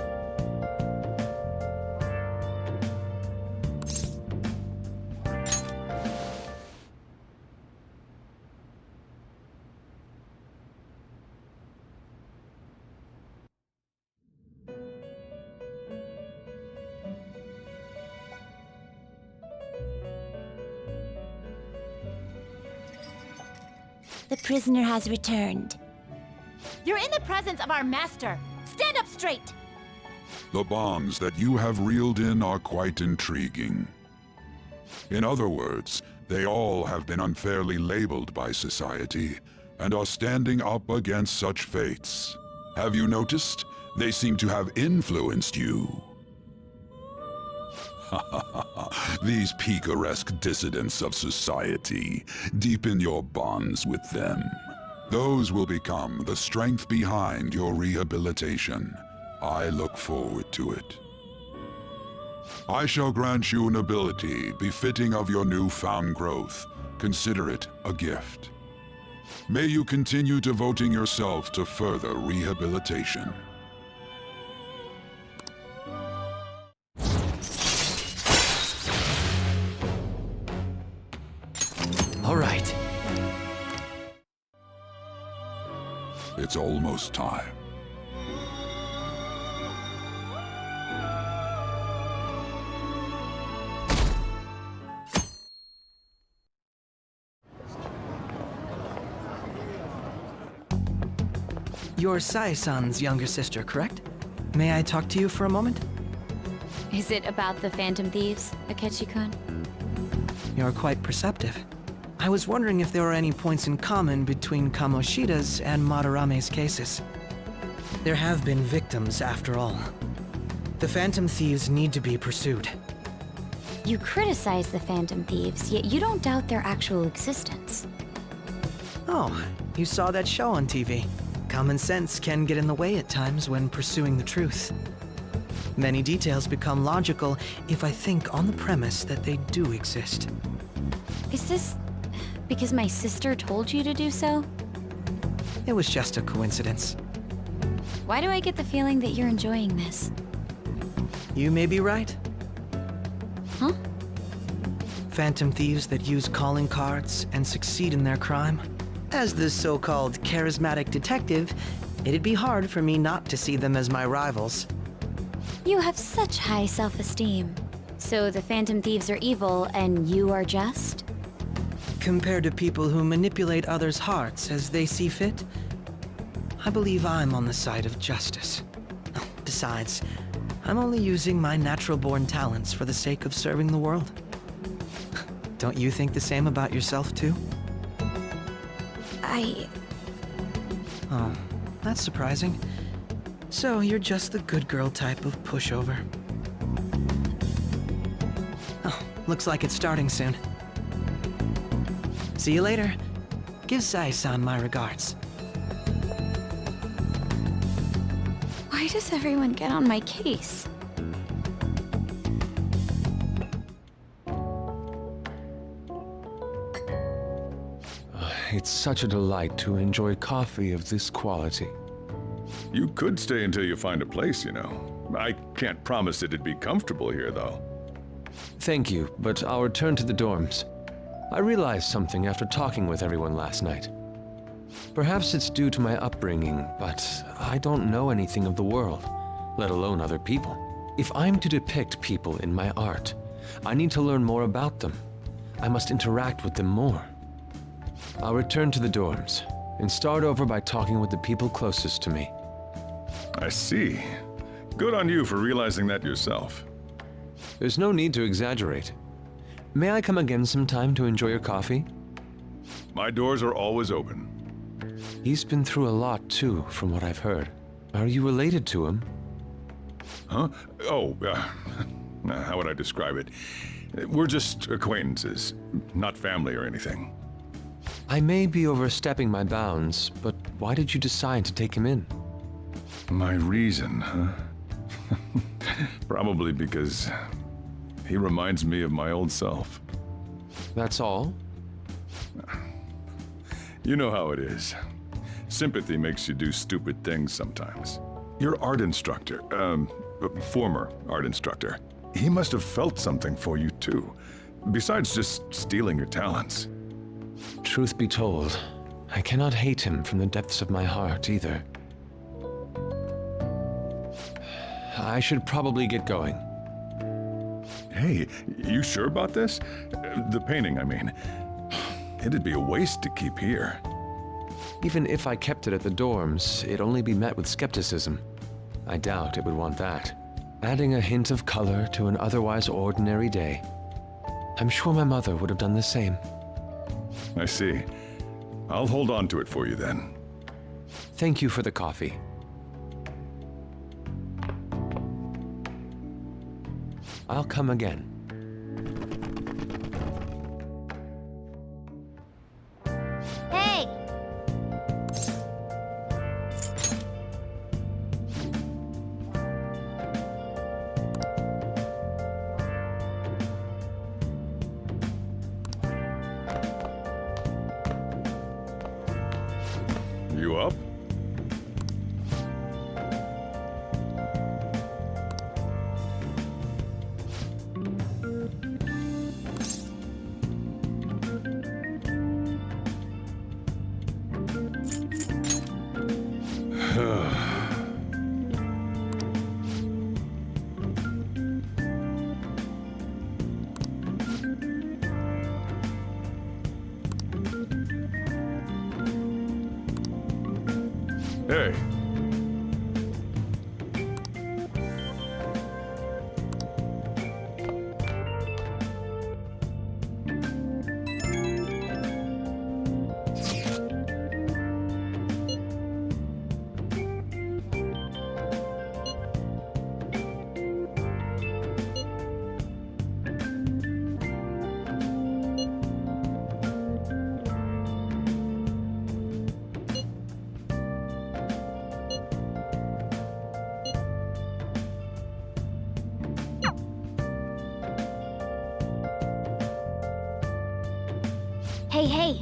The prisoner has returned. You're in the presence of our master. Stand up straight. The bonds that you have reeled in are quite intriguing. In other words, they all have been unfairly labeled by society and are standing up against such fates. Have you noticed? They seem to have influenced you. These picaresque dissidents of society, deepen your bonds with them. Those will become the strength behind your rehabilitation. I look forward to it. I shall grant you an ability befitting of your newfound growth. Consider it a gift. May you continue devoting yourself to further rehabilitation. All right. It's almost time. You're Sai-san's younger sister, correct? May I talk to you for a moment? Is it about the Phantom Thieves, Akechi-kun? You're quite perceptive. I was wondering if there were any points in common between Kamoshida's and Madarame's cases. There have been victims, after all. The Phantom Thieves need to be pursued. You criticize the Phantom Thieves, yet you don't doubt their actual existence. Oh, you saw that show on TV. Common sense can get in the way at times when pursuing the truth. Many details become logical if I think on the premise that they do exist. Is this because my sister told you to do so? It was just a coincidence. Why do I get the feeling that you're enjoying this? You may be right. Huh? Phantom thieves that use calling cards and succeed in their crime. As the so-called charismatic detective, it'd be hard for me not to see them as my rivals. You have such high self-esteem. So the Phantom Thieves are evil and you are just? Compared to people who manipulate others' hearts as they see fit, I believe I'm on the side of justice. Besides, I'm only using my natural-born talents for the sake of serving the world. Don't you think the same about yourself, too? Oh, that's surprising. So you're just the good girl type of pushover. Oh, looks like it's starting soon. See you later. Give Sai-san my regards. Why does everyone get on my case? It's such a delight to enjoy coffee of this quality. You could stay until you find a place, you know. I can't promise it'd be comfortable here, though. Thank you, but I'll return to the dorms. I realized something after talking with everyone last night. Perhaps it's due to my upbringing, but I don't know anything of the world, let alone other people. If I'm to depict people in my art, I need to learn more about them. I must interact with them more. I'll return to the dorms and start over by talking with the people closest to me. I see. Good on you for realizing that yourself. There's no need to exaggerate. May I come again sometime to enjoy your coffee? My doors are always open. He's been through a lot, too, from what I've heard. Are you related to him? Huh? Oh, how would I describe it? We're just acquaintances, not family or anything. I may be overstepping my bounds, but why did you decide to take him in? My reason, huh? Probably because he reminds me of my old self. That's all? You know how it is. Sympathy makes you do stupid things sometimes. Your art instructor, former art instructor, he must have felt something for you too, besides just stealing your talents. Truth be told, I cannot hate him from the depths of my heart either. I should probably get going. Hey, you sure about this? The painting, I mean. It'd be a waste to keep here. Even if I kept it at the dorms, it'd only be met with skepticism. I doubt it would want that. Adding a hint of color to an otherwise ordinary day. I'm sure my mother would have done the same. I see. I'll hold on to it for you then. Thank you for the coffee. I'll come again. Hey! You up? Hey. Hey, hey!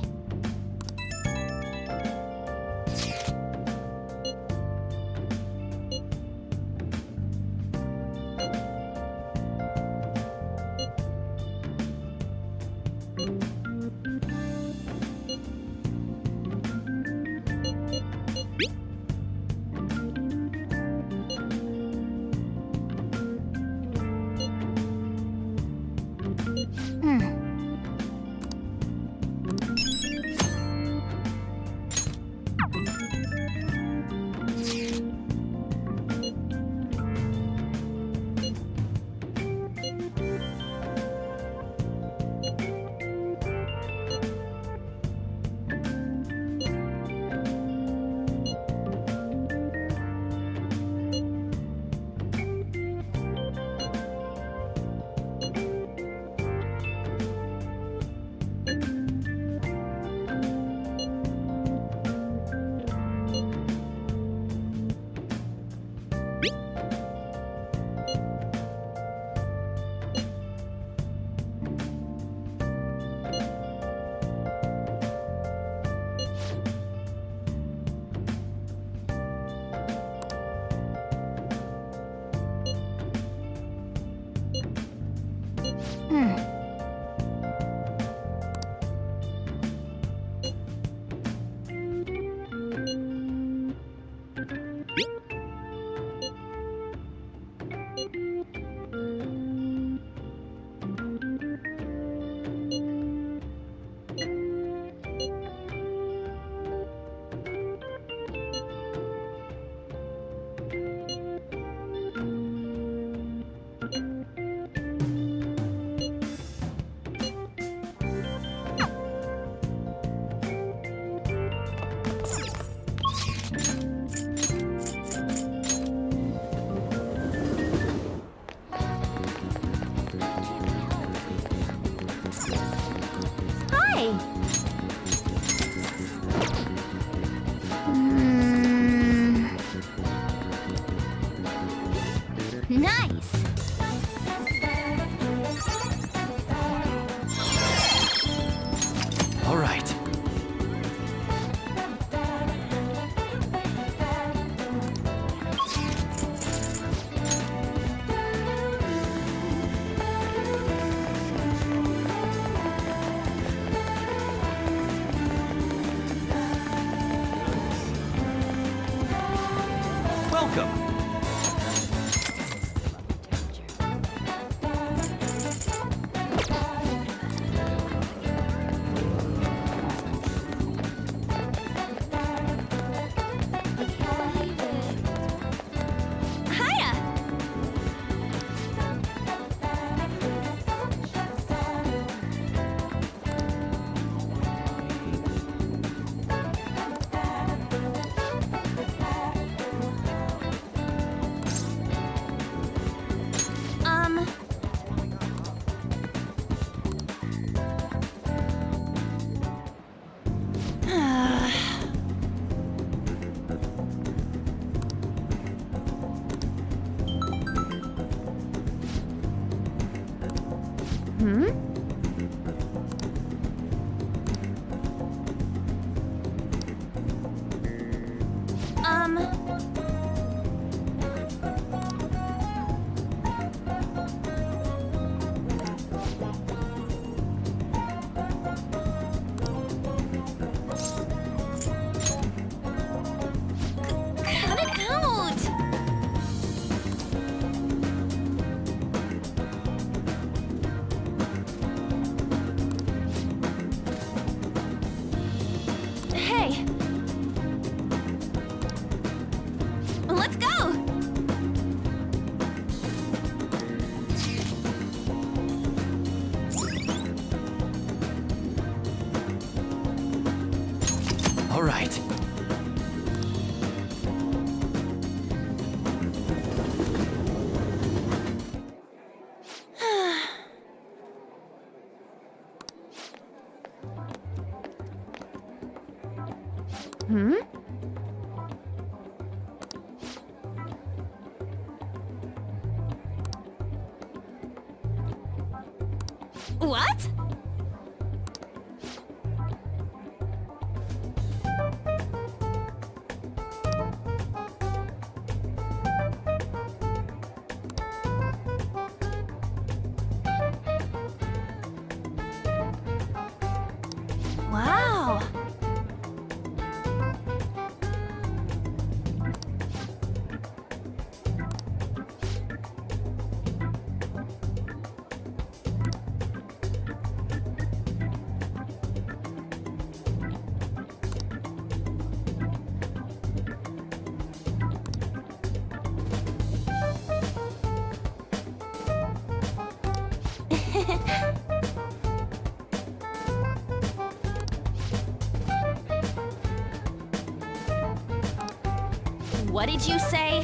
Nice! All right. Welcome. Cut it out! Hey! Let's go! All right. Hmm? What? Wow! What did you say?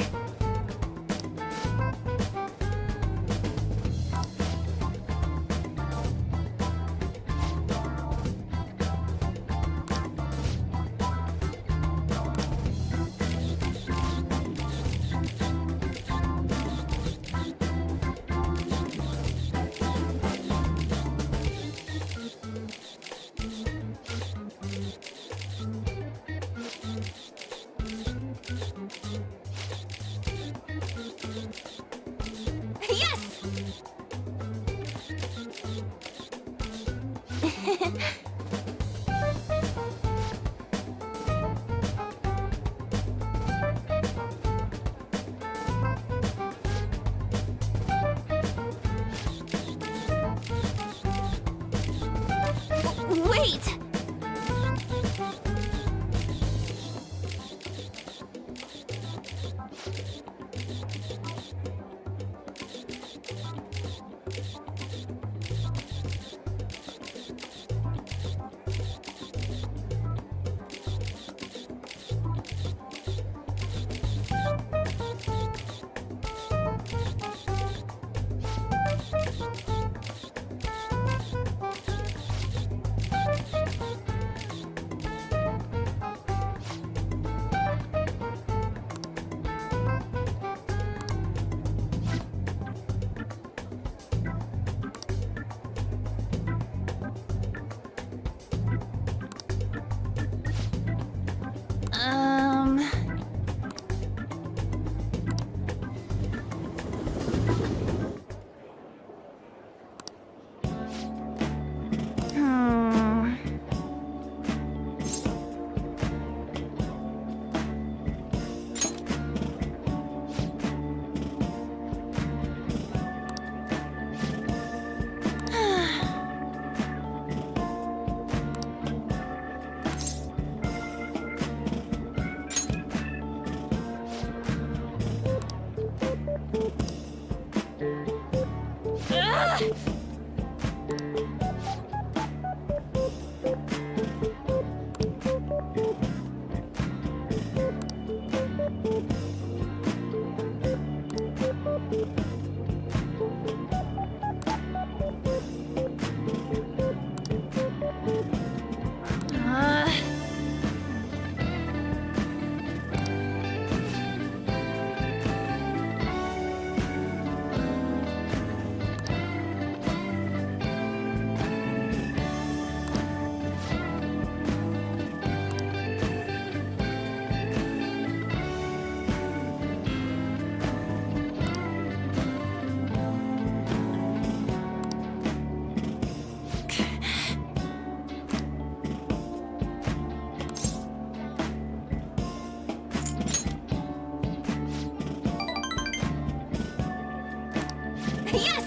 Yes!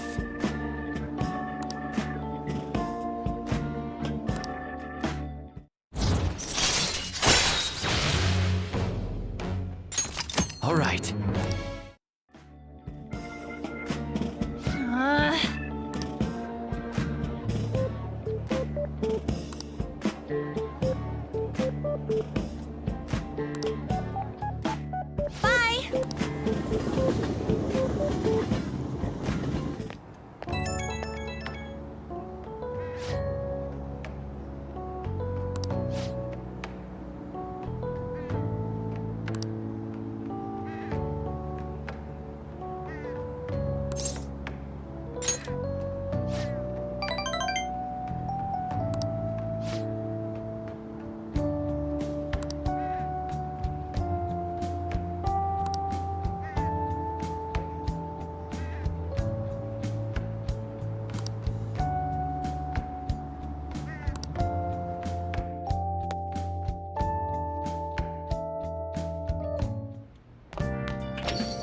All right.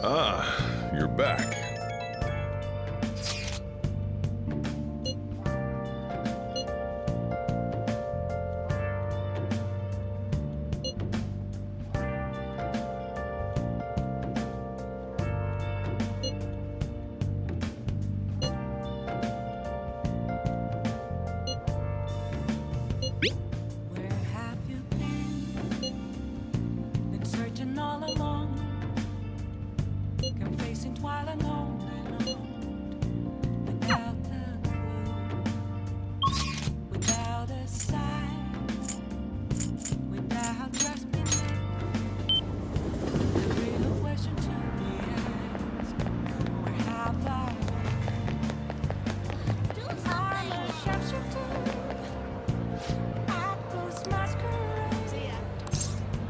Ah, you're back. Where have you been? Been searching all along, come facing twilight on and on, without a clue, without a sign, without grasping it. The real question to be asked: where have I been? I'm a sharpshooter.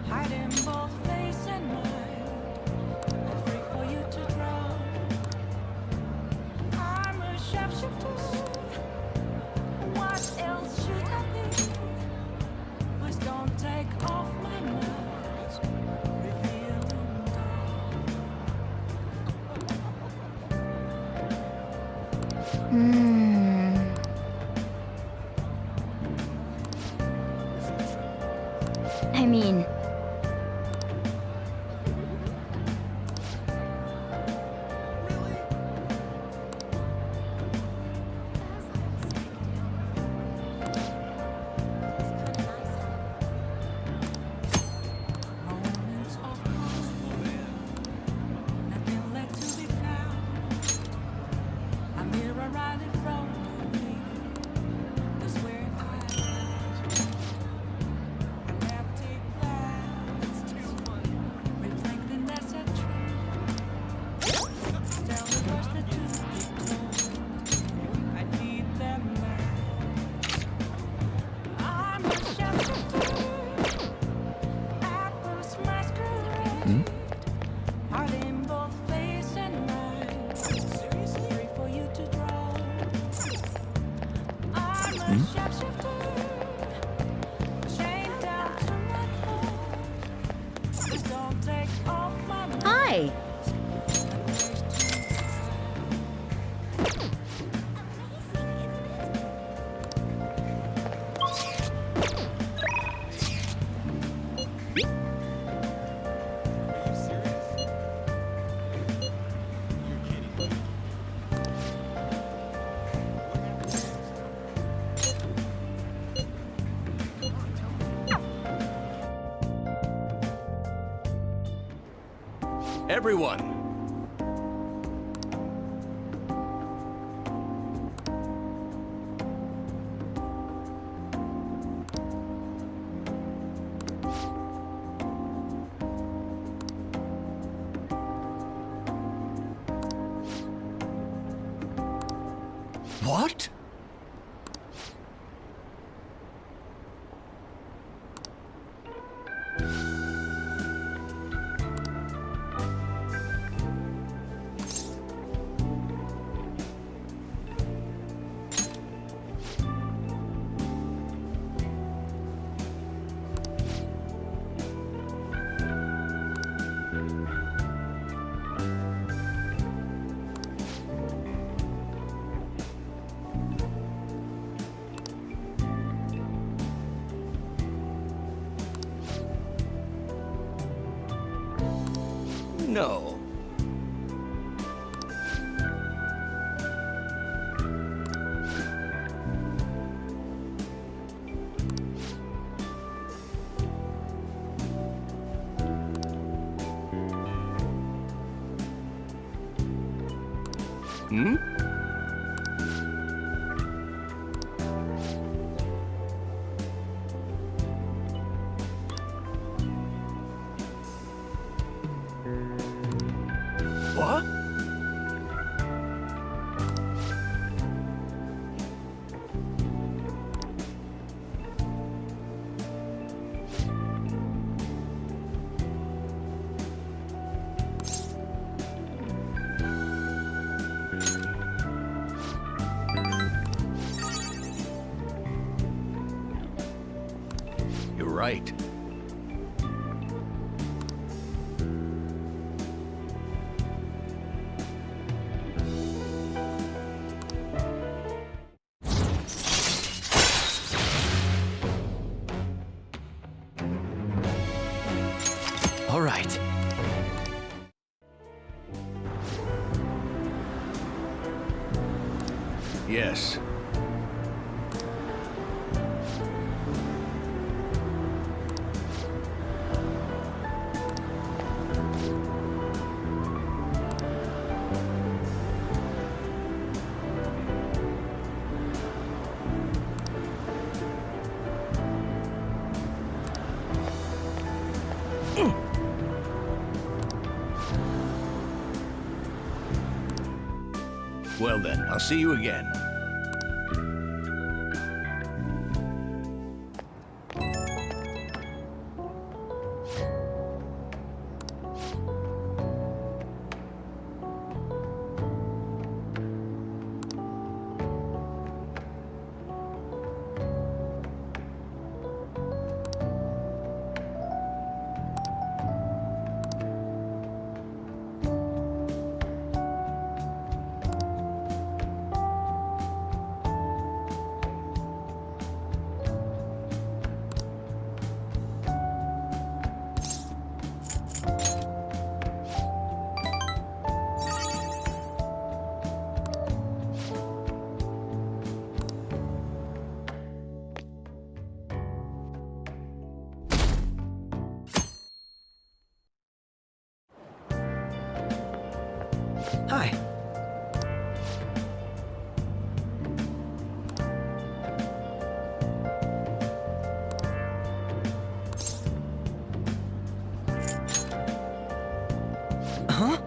Hiding both face and mind, free for you to draw. I'm a sharpshooter. What else should I be? Please don't take off my mask, revealing I mean, moments of calm, nothing left to be found. A mirror right in front of me, that's where I am. An empty glass, reflecting that's a truth. Tell the words that to be told. I need them now. I'm a sharpshooter. Apples masquerade. Hiding both face and mind. Free for you to draw. I'm a sharpshooter. Chained down to my core. Please don't take off my mask. Hi! Everyone! What? no. Hmm? What? You're right. All right. Yes. Well then, I'll see you again. Hi. Huh?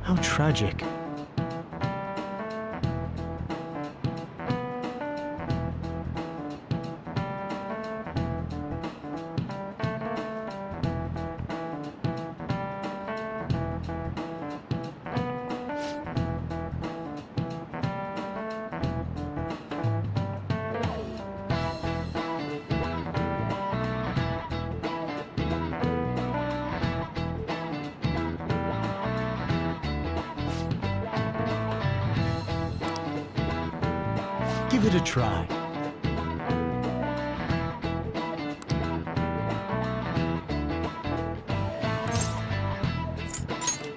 How tragic. Give it a try.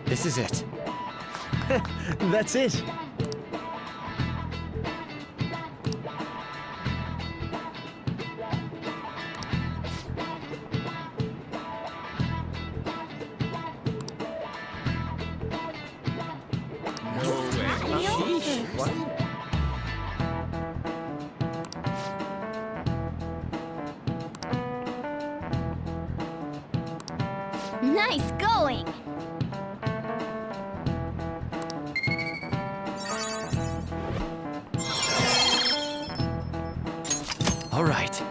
This is it. That's it. Nice going! All right.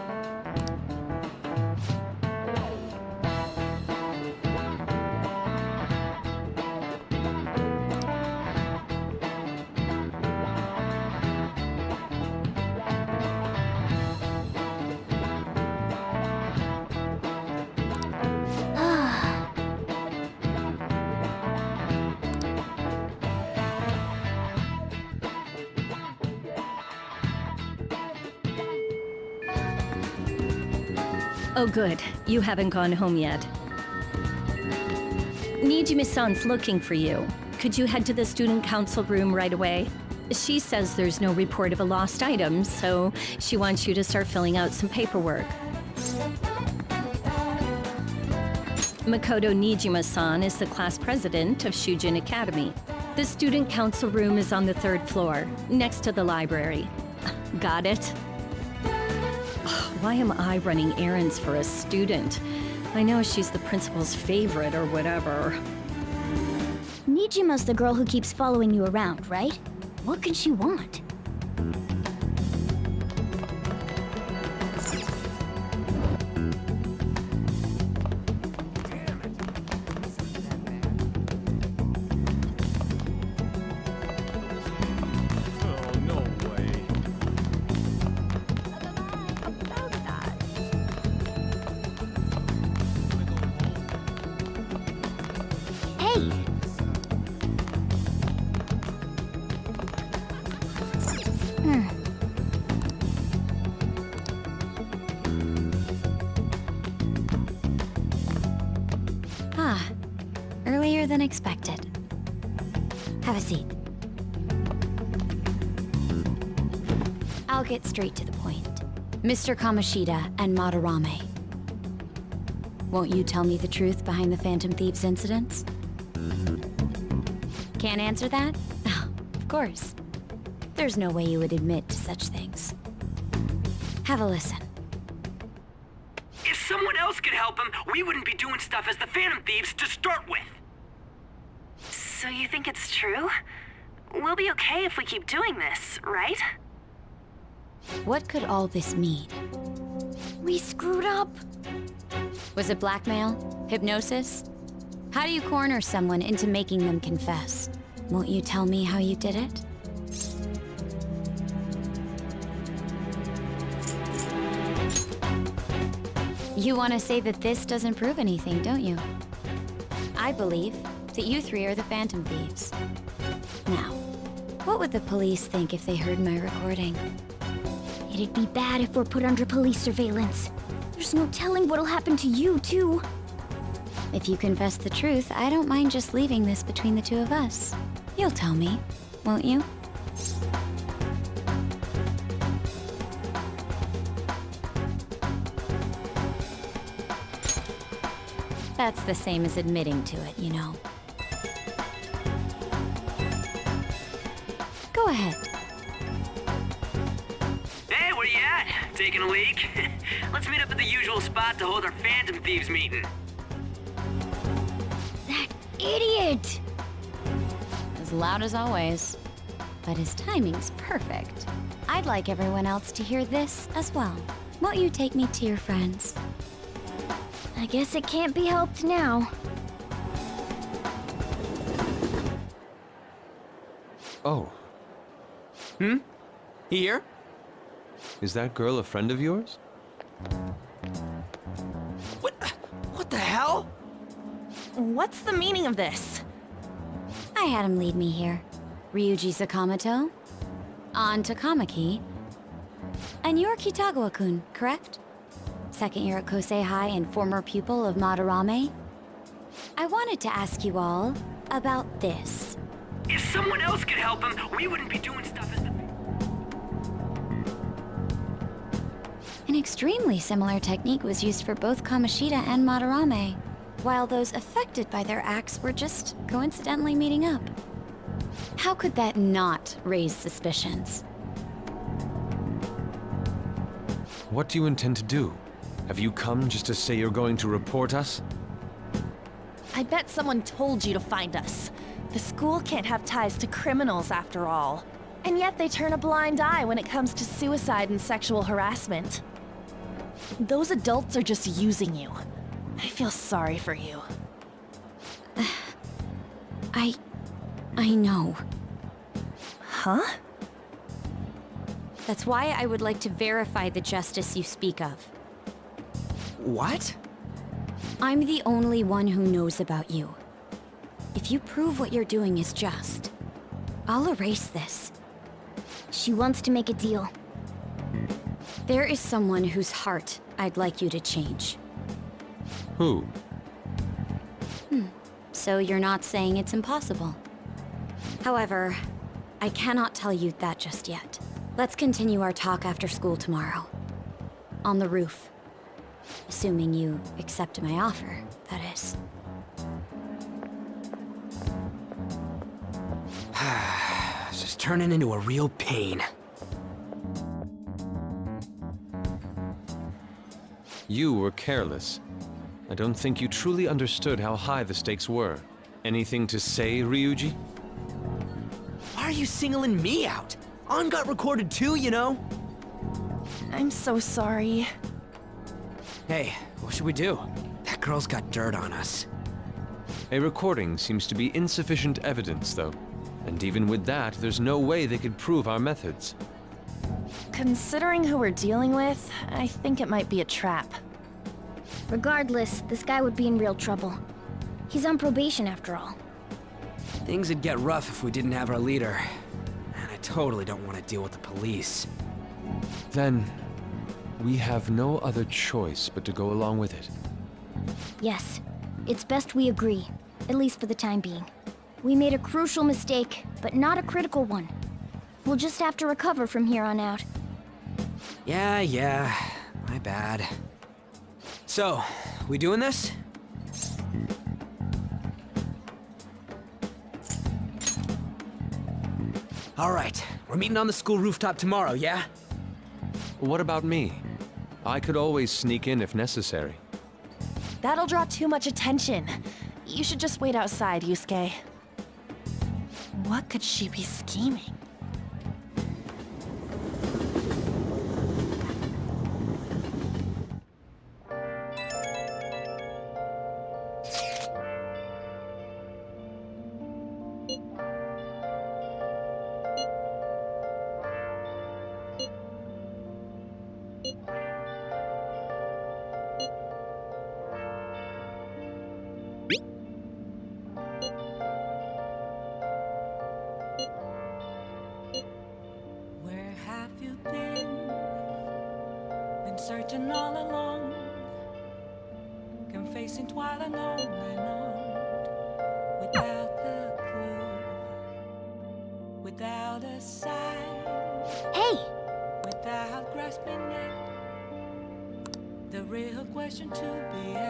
Oh good, you haven't gone home yet. Nijime-san's looking for you. Could you head to the student council room right away? She says there's no report of a lost item, so she wants you to start filling out some paperwork. Makoto Nijima-san is the class president of Shujin Academy. The student council room is on the 3rd floor, next to the library. Got it? Why am I running errands for a student? I know she's the principal's favorite or whatever. Nijima's the girl who keeps following you around, right? What could she want? Earlier than expected. Have a seat. I'll get straight to the point. Mr. Kamoshida and Madarame. Won't you tell me the truth behind the Phantom Thieves incidents? Can't answer that? Oh, of course. There's no way you would admit to such things. Have a listen. If someone else could help him, we wouldn't be doing stuff as the Phantom Thieves to start with. So you think it's true? We'll be okay if we keep doing this, right? What could all this mean? We screwed up. Was it blackmail? Hypnosis? How do you corner someone into making them confess? Won't you tell me how you did it? You want to say that this doesn't prove anything, don't you? I believe that you three are the Phantom Thieves. Now, what would the police think if they heard my recording? It'd be bad if we're put under police surveillance. There's no telling what'll happen to you, too. If you confess the truth, I don't mind just leaving this between the two of us. You'll tell me, won't you? That's the same as admitting to it, you know. Go ahead. Hey, where you at? Taking a leak? Let's meet up at the usual spot to hold our Phantom Thieves meeting. That idiot! As loud as always. But his timing's perfect. I'd like everyone else to hear this as well. Won't you take me to your friends? I guess it can't be helped now. Oh. Here? Is that girl a friend of yours? What the hell? What's the meaning of this? I had him lead me here. Ryuji Sakamoto, An Takamaki, and you're Kitagawa-kun, correct? Second year at Kosei High and former pupil of Madarame. I wanted to ask you all about this. If someone else could help him, we wouldn't be doing stuff as the... An extremely similar technique was used for both Kamoshida and Madarame, while those affected by their acts were just coincidentally meeting up. How could that not raise suspicions? What do you intend to do? Have you come just to say you're going to report us? I bet someone told you to find us. The school can't have ties to criminals after all. And yet they turn a blind eye when it comes to suicide and sexual harassment. Those adults are just using you. I feel sorry for you. I know. Huh? That's why I would like to verify the justice you speak of. What? I'm the only one who knows about you. If you prove what you're doing is just, I'll erase this. She wants to make a deal. There is someone whose heart I'd like you to change. Who? So you're not saying it's impossible. However, I cannot tell you that just yet. Let's continue our talk after school tomorrow. On the roof. Assuming you accept my offer, that is. It's just turning into a real pain. You were careless. I don't think you truly understood how high the stakes were. Anything to say, Ryuji? Why are you singling me out? On got recorded too, you know? I'm so sorry. Hey, what should we do? That girl's got dirt on us. A recording seems to be insufficient evidence, though. And even with that, there's no way they could prove our methods. Considering who we're dealing with, I think it might be a trap. Regardless, this guy would be in real trouble. He's on probation after all. Things would get rough if we didn't have our leader. And I totally don't want to deal with the police. Then, we have no other choice but to go along with it. Yes, it's best we agree, at least for the time being. We made a crucial mistake, but not a critical one. We'll just have to recover from here on out. Yeah, my bad. So, we doing this? All right, we're meeting on the school rooftop tomorrow, yeah? What about me? I could always sneak in if necessary. That'll draw too much attention. You should just wait outside, Yusuke. What could she be scheming? Where have you been? Been searching all along, confessing twilight on and on, without a clue, without a sign. Hey! Without grasping it, the real question to be asked.